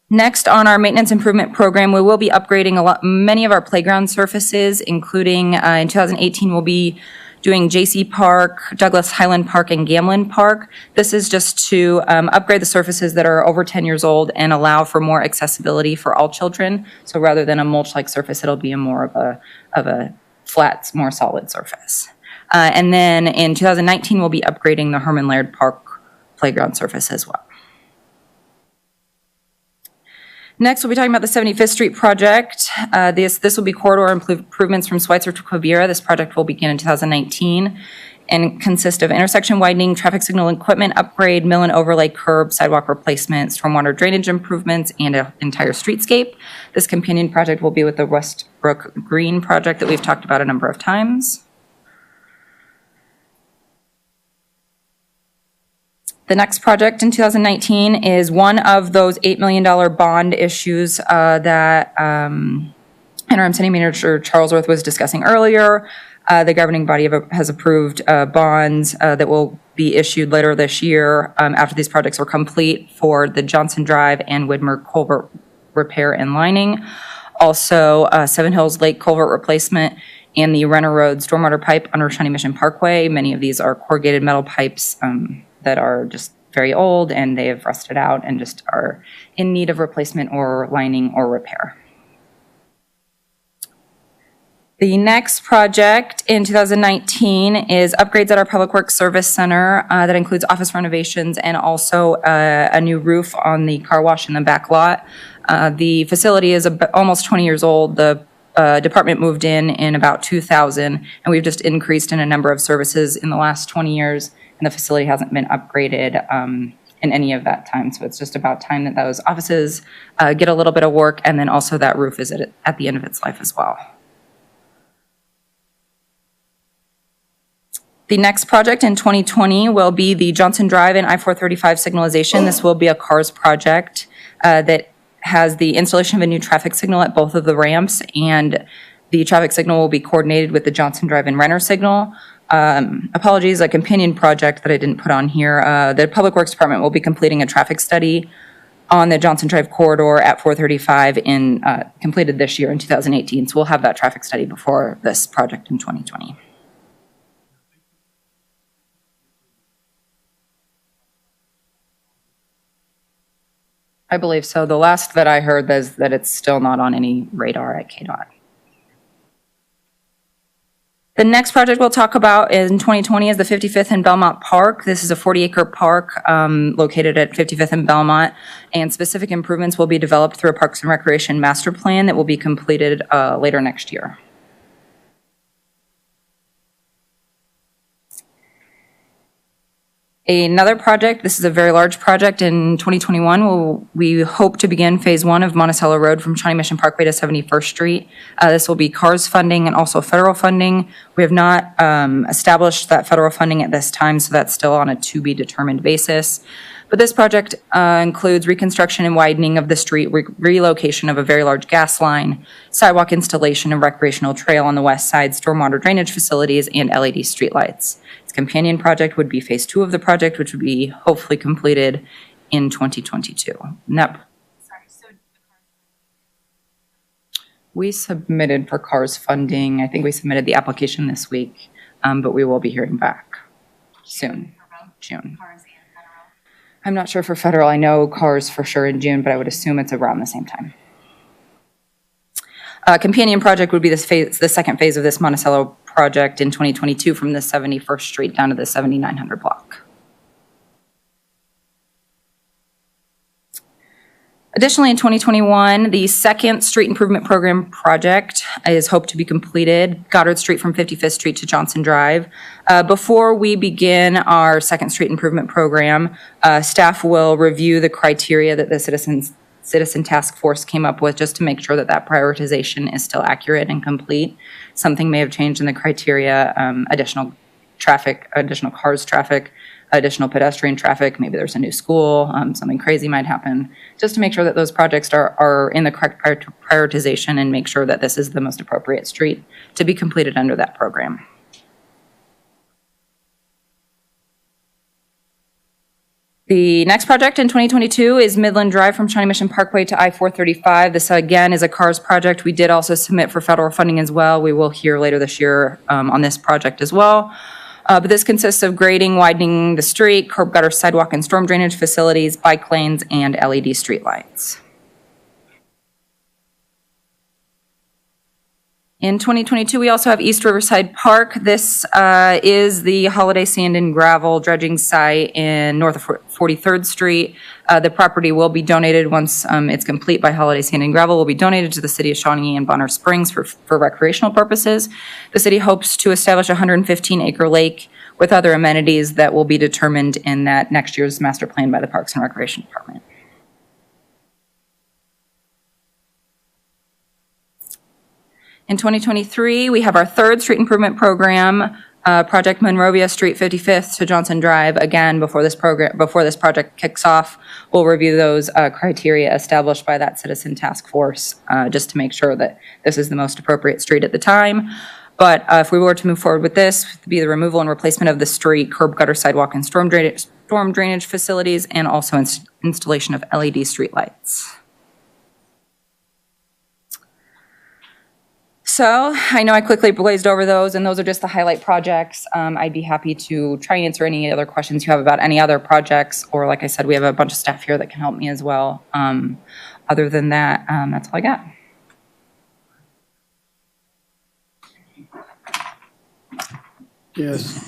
Next, on our maintenance improvement program, we will be upgrading many of our playground surfaces, including in 2018, we'll be doing J.C. Park, Douglas Highland Park, and Gamlin Park. This is just to upgrade the surfaces that are over 10 years old and allow for more accessibility for all children. So rather than a mulch-like surface, it'll be more of a flat, more solid surface. And then in 2019, we'll be upgrading the Herman Laird Park playground surface as well. Next, we'll be talking about the 75th Street project. This will be corridor improvements from Schweitzer to Quivira. This project will begin in 2019 and consist of intersection widening, traffic signal equipment upgrade, mill and overlay curb, sidewalk replacement, stormwater drainage improvements, and an entire streetscape. This companion project will be with the Westbrook Green project that we've talked about a number of times. The next project in 2019 is one of those $8 million bond issues that Interim City Manager Charles Worth was discussing earlier. The governing body has approved bonds that will be issued later this year after these projects are complete for the Johnson Drive and Widmer culvert repair and lining. Also, Seven Hills Lake culvert replacement and the Renner Road stormwater pipe under Shawnee Mission Parkway. Many of these are corrugated metal pipes that are just very old and they have rusted out and just are in need of replacement or lining or repair. The next project in 2019 is upgrades at our Public Works Service Center that includes office renovations and also a new roof on the car wash in the back lot. The facility is almost 20 years old. The department moved in about 2000, and we've just increased in a number of services in the last 20 years. And the facility hasn't been upgraded in any of that time. So it's just about time that those offices get a little bit of work, and then also that roof is at the end of its life as well. The next project in 2020 will be the Johnson Drive and I-435 signalization. This will be a CARS project that has the installation of a new traffic signal at both of the ramps, and the traffic signal will be coordinated with the Johnson Drive and Renner signal. Apologies, a companion project that I didn't put on here. The Public Works Department will be completing a traffic study on the Johnson Drive corridor at 435 completed this year in 2018. So we'll have that traffic study before this project in 2020. I believe so. The last that I heard is that it's still not on any radar at KDOT. The next project we'll talk about in 2020 is the 55th and Belmont Park. This is a 40-acre park located at 55th and Belmont, and specific improvements will be developed through a Parks and Recreation Master Plan that will be completed later next year. Another project, this is a very large project in 2021. We hope to begin phase 1 of Monticello Road from Shawnee Mission Parkway to 71st Street. This will be CARS funding and also federal funding. We have not established that federal funding at this time, so that's still on a to be determined basis. But this project includes reconstruction and widening of the street, relocation of a very large gas line, sidewalk installation and recreational trail on the west side, stormwater drainage facilities, and LED streetlights. Its companion project would be phase 2 of the project, which would be hopefully completed in 2022. We submitted for CARS funding. I think we submitted the application this week, but we will be hearing back soon, June. I'm not sure for federal. I know CARS for sure in June, but I would assume it's around the same time. Companion project would be the second phase of this Monticello project in 2022 from the 71st Street down to the 7900 block. Additionally, in 2021, the second street improvement program project is hoped to be completed, Goddard Street from 55th Street to Johnson Drive. Before we begin our second street improvement program, staff will review the criteria that the Citizen Task Force came up with just to make sure that that prioritization is still accurate and complete. Something may have changed in the criteria, additional traffic, additional cars traffic, additional pedestrian traffic, maybe there's a new school, something crazy might happen, just to make sure that those projects are in the correct prioritization and make sure that this is the most appropriate street to be completed under that program. The next project in 2022 is Midland Drive from Shawnee Mission Parkway to I-435. This again is a CARS project. We did also submit for federal funding as well. We will hear later this year on this project as well. But this consists of grading, widening the street, curb gutter, sidewalk, and storm drainage facilities, bike lanes, and LED streetlights. In 2022, we also have East Riverside Park. This is the Holiday Sand and Gravel dredging site in north of 43rd Street. The property will be donated once it's complete by Holiday Sand and Gravel, will be donated to the city of Shawnee and Bonner Springs for recreational purposes. The city hopes to establish a 115-acre lake with other amenities that will be determined in that next year's master plan by the Parks and Recreation Department. In 2023, we have our third street improvement program, Project Monrovia Street 55th to Johnson Drive. Again, before this project kicks off, we'll review those criteria established by that Citizen Task Force just to make sure that this is the most appropriate street at the time. But if we were to move forward with this, it would be the removal and replacement of the street, curb gutter, sidewalk, and storm drainage facilities, and also installation of LED streetlights. So I know I quickly blazed over those, and those are just the highlight projects. I'd be happy to try and answer any other questions you have about any other projects, or like I said, we have a bunch of staff here that can help me as well. Other than that, that's all I got. Yes,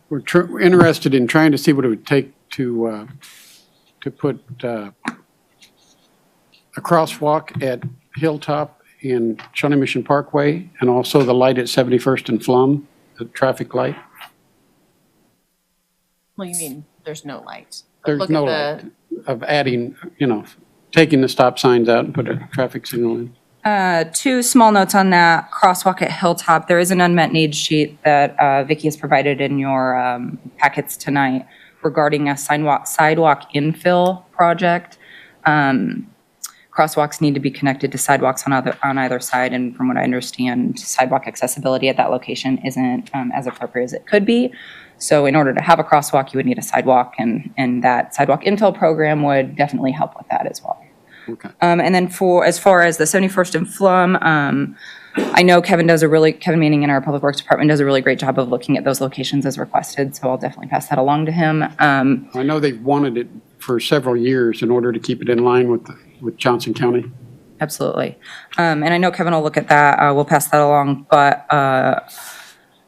we're interested in trying to see what it would take to put a crosswalk at Hilltop in Shawnee Mission Parkway, and also the light at 71st and Flum, the traffic light. Well, you mean there's no light? There's no light of adding, taking the stop signs out and put a traffic signal in. Two small notes on that crosswalk at Hilltop. There is an unmet needs sheet that Vicki has provided in your packets tonight regarding a sidewalk infill project. Crosswalks need to be connected to sidewalks on either side, and from what I understand, sidewalk accessibility at that location isn't as appropriate as it could be. So in order to have a crosswalk, you would need a sidewalk, and that sidewalk infill program would definitely help with that as well. Okay. And then as far as the 71st and Flum, I know Kevin Manning in our Public Works Department does a really great job of looking at those locations as requested, so I'll definitely pass that along to him. I know they've wanted it for several years in order to keep it in line with Johnson County. Absolutely. And I know Kevin will look at that. We'll pass that along. But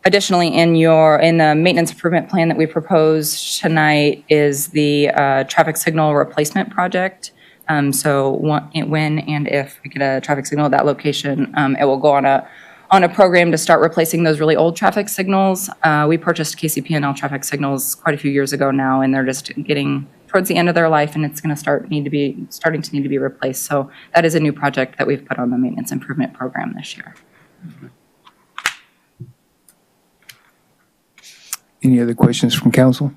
additionally, in the maintenance improvement plan that we proposed tonight is the traffic signal replacement project. So when and if we get a traffic signal at that location, it will go on a program to start replacing those really old traffic signals. We purchased KCP&L traffic signals quite a few years ago now, and they're just getting towards the end of their life, and it's going to starting to need to be replaced. So that is a new project that we've put on the maintenance improvement program this year. Any other questions from council?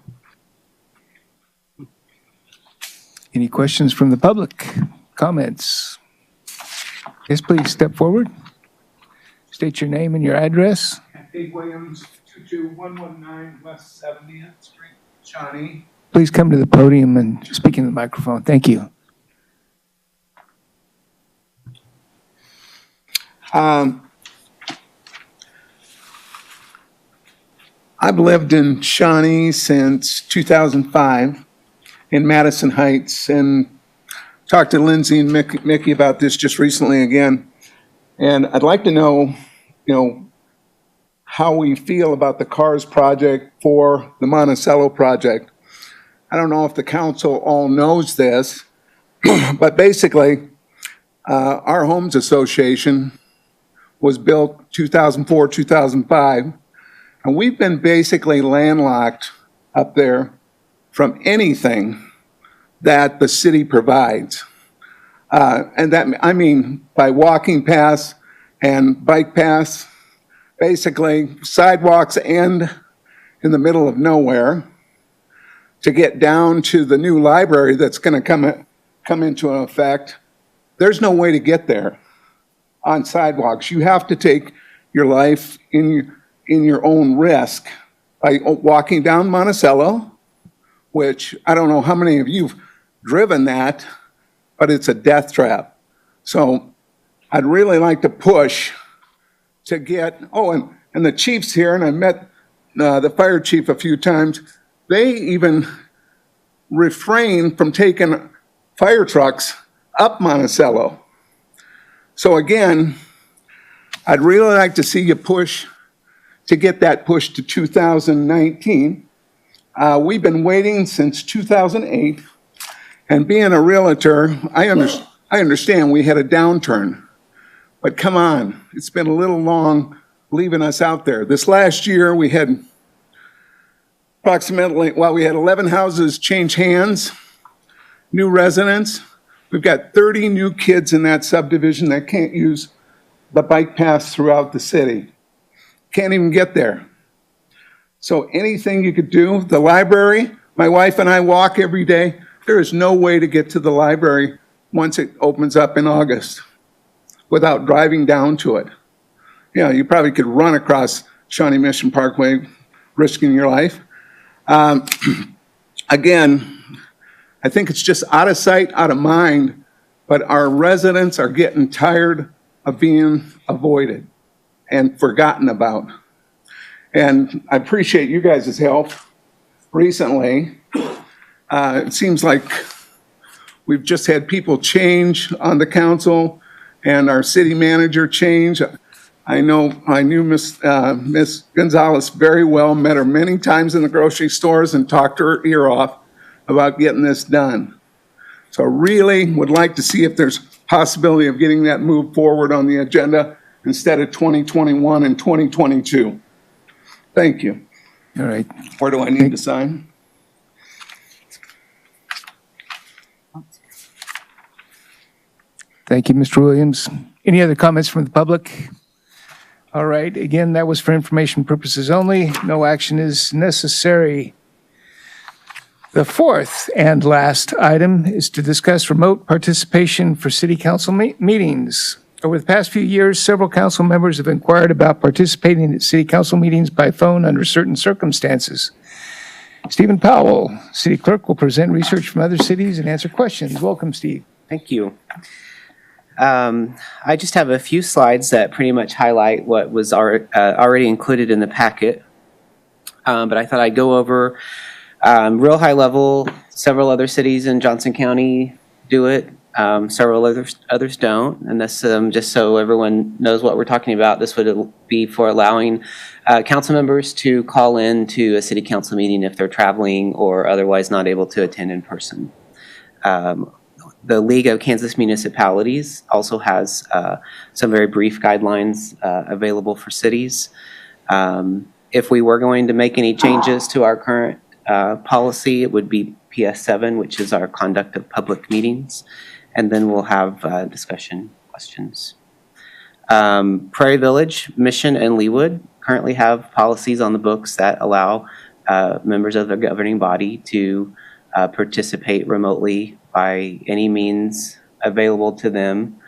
Any questions from the public? Comments? Yes, please step forward. State your name and your address. Dave Williams, 22119 West 70th Street, Shawnee. Please come to the podium and speak in the microphone. Thank you. I've lived in Shawnee since 2005 in Madison Heights, and talked to Lindsay and Mickey about this just recently again. And I'd like to know, how we feel about the CARS project for the Monticello project. I don't know if the council all knows this, but basically, our homes association was built 2004, 2005, and we've been basically landlocked up there from anything that the city provides. And that, I mean, by walking paths and bike paths, basically sidewalks end in the middle of nowhere. To get down to the new library that's going to come into effect, there's no way to get there on sidewalks. You have to take your life in your own risk by walking down Monticello, which I don't know how many of you've driven that, but it's a death trap. So I'd really like to push to get, and the chief's here, and I met the fire chief a few times. They even refrain from taking fire trucks up Monticello. So again, I'd really like to see you push to get that pushed to 2019. We've been waiting since 2008, and being a realtor, I understand we had a downturn, but come on, it's been a little long leaving us out there. This last year, we had we had 11 houses change hands, new residents. We've got 30 new kids in that subdivision that can't use the bike paths throughout the city. Can't even get there. So anything you could do, the library, my wife and I walk every day. There is no way to get to the library once it opens up in August without driving down to it. You probably could run across Shawnee Mission Parkway, risking your life. Again, I think it's just out of sight, out of mind, but our residents are getting tired of being avoided and forgotten about. And I appreciate you guys' help recently. It seems like we've just had people change on the council and our city manager change. I knew Miss Gonzalez very well, met her many times in the grocery stores and talked her ear off about getting this done. So really would like to see if there's possibility of getting that moved forward on the agenda instead of 2021 and 2022. Thank you. All right. Where do I need to sign? Thank you, Mr. Williams. Any other comments from the public? All right, again, that was for information purposes only. No action is necessary. The fourth and last item is to discuss remote participation for city council meetings. Over the past few years, several council members have inquired about participating at city council meetings by phone under certain circumstances. Stephen Powell, city clerk, will present research from other cities and answer questions. Welcome, Steve. Thank you. I just have a few slides that pretty much highlight what was already included in the packet. But I thought I'd go over real high level. Several other cities in Johnson County do it. Several others don't. And this, just so everyone knows what we're talking about, this would be for allowing council members to call in to a city council meeting if they're traveling or otherwise not able to attend in person. The League of Kansas Municipalities also has some very brief guidelines available for cities. If we were going to make any changes to our current policy, it would be PS7, which is our conduct of public meetings, and then we'll have discussion questions. Prairie Village, Mission, and Leawood currently have policies on the books that allow members of the governing body to participate remotely by any means available to them.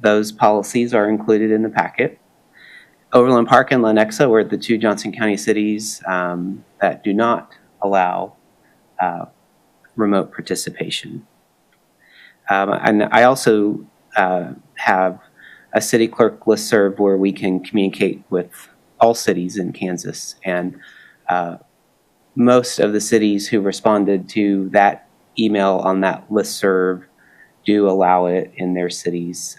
Those policies are included in the packet. Overland Park and Lenexa were the two Johnson County cities that do not allow remote participation. And I also have a city clerk listserv where we can communicate with all cities in Kansas. And most of the cities who responded to that email on that listserv do allow it in their cities,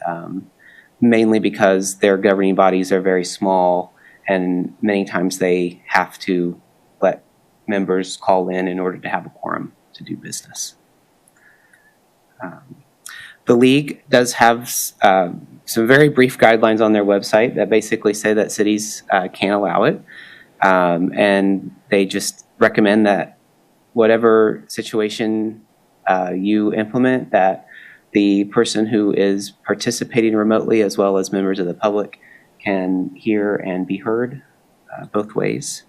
mainly because their governing bodies are very small and many times they have to let members call in order to have a quorum to do business. The League does have some very brief guidelines on their website that basically say that cities can't allow it. And they just recommend that whatever situation you implement, that the person who is participating remotely as well as members of the public can hear and be heard both ways.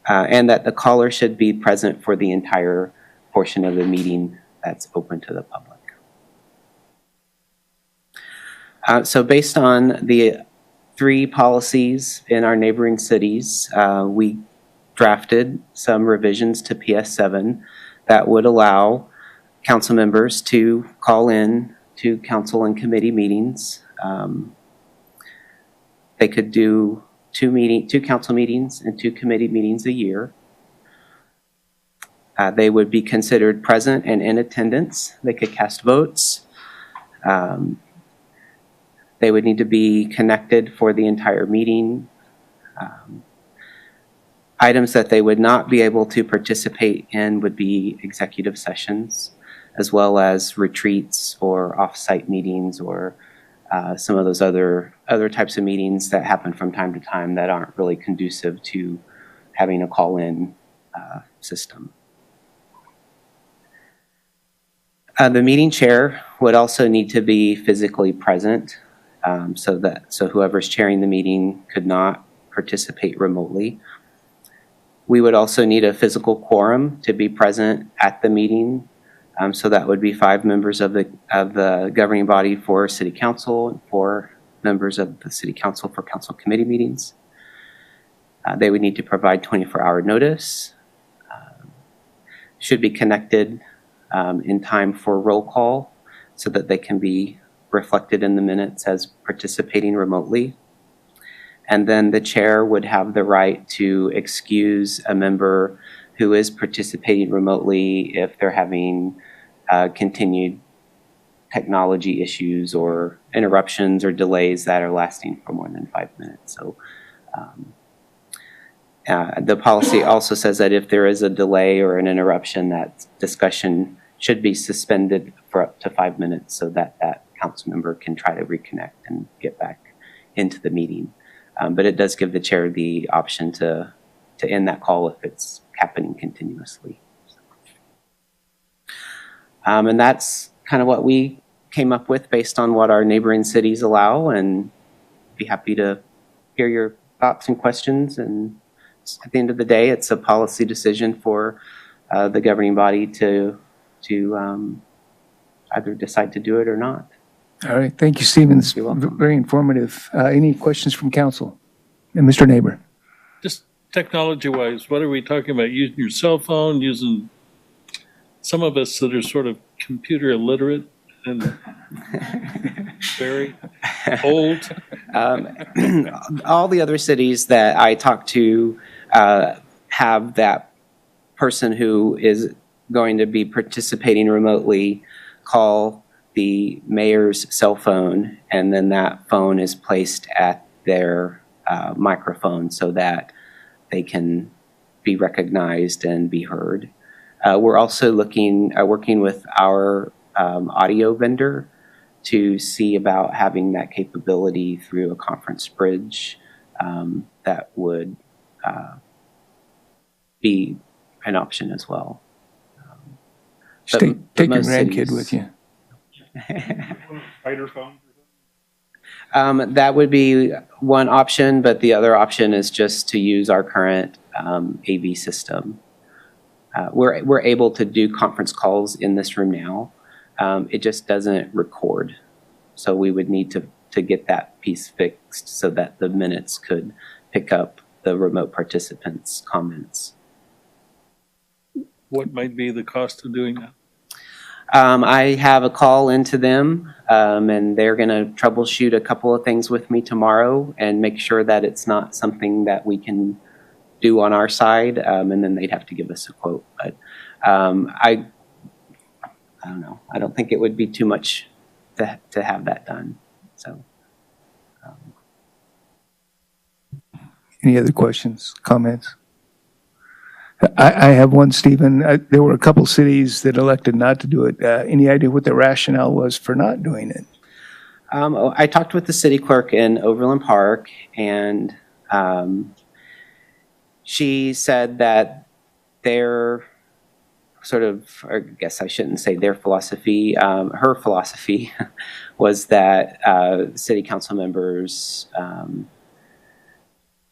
And that the caller should be present for the entire portion of the meeting that's open to the public. So based on the 3 policies in our neighboring cities, we drafted some revisions to PS7 that would allow council members to call in to council and committee meetings. They could do 2 council meetings and 2 committee meetings a year. They would be considered present and in attendance. They could cast votes. They would need to be connected for the entire meeting. Items that they would not be able to participate in would be executive sessions, as well as retreats or off-site meetings or some of those other types of meetings that happen from time to time that aren't really conducive to having a call-in system. The meeting chair would also need to be physically present, so whoever's chairing the meeting could not participate remotely. We would also need a physical quorum to be present at the meeting. So that would be 5 members of the governing body for city council and 4 members of the city council for council committee meetings. They would need to provide 24-hour notice. Should be connected in time for roll call so that they can be reflected in the minutes as participating remotely. And then the chair would have the right to excuse a member who is participating remotely if they're having continued technology issues or interruptions or delays that are lasting for more than 5 minutes. So the policy also says that if there is a delay or an interruption, that discussion should be suspended for up to 5 minutes so that that council member can try to reconnect and get back into the meeting. But it does give the chair the option to end that call if it's happening continuously. And that's kind of what we came up with based on what our neighboring cities allow, and be happy to hear your thoughts and questions. And at the end of the day, it's a policy decision for the governing body to either decide to do it or not. All right, thank you, Stephen. It's very informative. Any questions from council? And Mr. Neighbor? Just technology-wise, what are we talking about? Using your cell phone, using some of us that are sort of computer illiterate and very old? All the other cities that I talk to have that person who is going to be participating remotely call the mayor's cell phone, and then that phone is placed at their microphone so that they can be recognized and be heard. We're also working with our audio vendor to see about having that capability through a conference bridge that would be an option as well. Just take your grandkid with you. Spider phone? That would be one option, but the other option is just to use our current AV system. We're able to do conference calls in this room now. It just doesn't record. So we would need to get that piece fixed so that the minutes could pick up the remote participants' comments. What might be the cost of doing that? I have a call into them, and they're going to troubleshoot a couple of things with me tomorrow and make sure that it's not something that we can do on our side, and then they'd have to give us a quote. But I don't know. I don't think it would be too much to have that done. So. Any other questions, comments? I have one, Stephen. There were a couple cities that elected not to do it. Any idea what the rationale was for not doing it? I talked with the city clerk in Overland Park, and she said that their sort of, or I guess I shouldn't say their philosophy, her philosophy was that city council members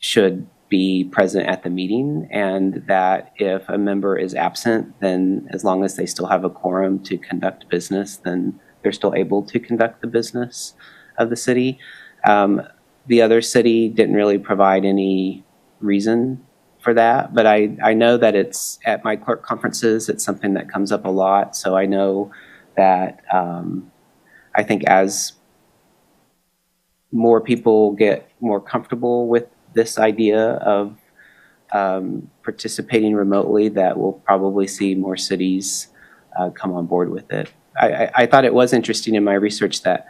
should be present at the meeting, and that if a member is absent, then as long as they still have a quorum to conduct business, then they're still able to conduct the business of the city. The other city didn't really provide any reason for that, but I know that it's at my clerk conferences, it's something that comes up a lot. So I know that I think as more people get more comfortable with this idea of participating remotely, that we'll probably see more cities come on board with it. I thought it was interesting in my research that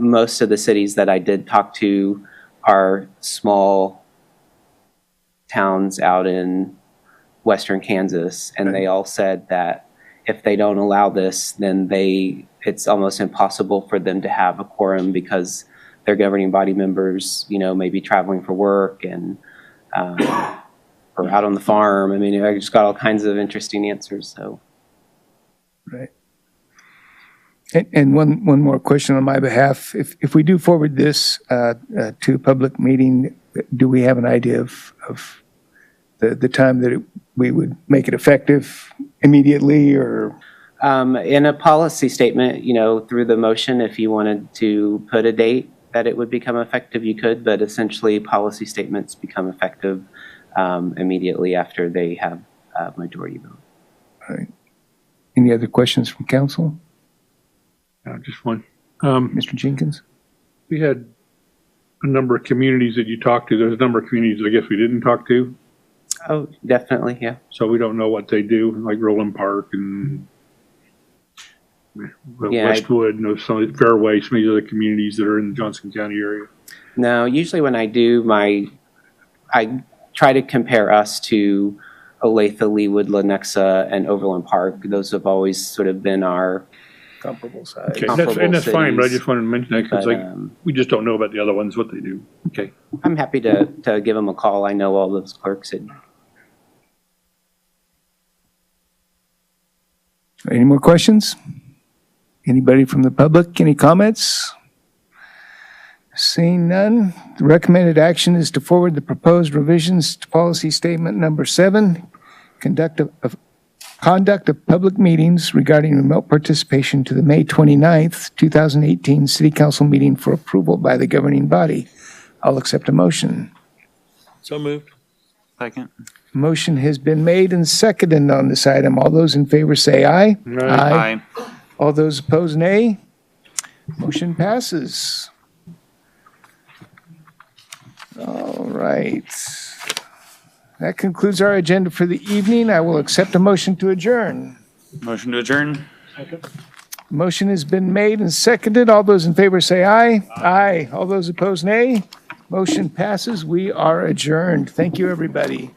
most of the cities that I did talk to are small towns out in western Kansas, and they all said that if they don't allow this, then it's almost impossible for them to have a quorum because their governing body members, may be traveling for work and or out on the farm. I mean, I just got all kinds of interesting answers. So, right. And one more question on my behalf: if we do forward this to a public meeting, do we have an idea of the time that we would make it effective immediately, or? In a policy statement, through the motion, if you wanted to put a date that it would become effective, you could, but essentially policy statements become effective immediately after they have a majority vote. All right. Any other questions from council? Just one. Mr. Jenkins? We had a number of communities that you talked to. There's a number of communities I guess we didn't talk to. Oh, definitely, yeah. So we don't know what they do, like Roland Park and Westwood, and some of the Fairway, some of the other communities that are in the Johnson County area. No, usually when I do I try to compare us to Olathe, Leawood, Lenexa, and Overland Park. Those have always sort of been our comparable size. Okay, that's fine, but I just wanted to mention that because we just don't know about the other ones, what they do. Okay. I'm happy to give them a call. I know all those clerks. Any more questions? Anybody from the public, any comments? Seeing none, the recommended action is to forward the proposed revisions to policy statement number 7, conduct of public meetings regarding remote participation to the May 29th, 2018 City Council meeting for approval by the governing body. I'll accept a motion. So moved. Second. Motion has been made and seconded on this item. All those in favor say aye. Aye. All those opposed, nay. Motion passes. All right. That concludes our agenda for the evening. I will accept a motion to adjourn. Motion to adjourn. Motion has been made and seconded. All those in favor say aye. Aye. All those opposed, nay. Motion passes. We are adjourned. Thank you, everybody.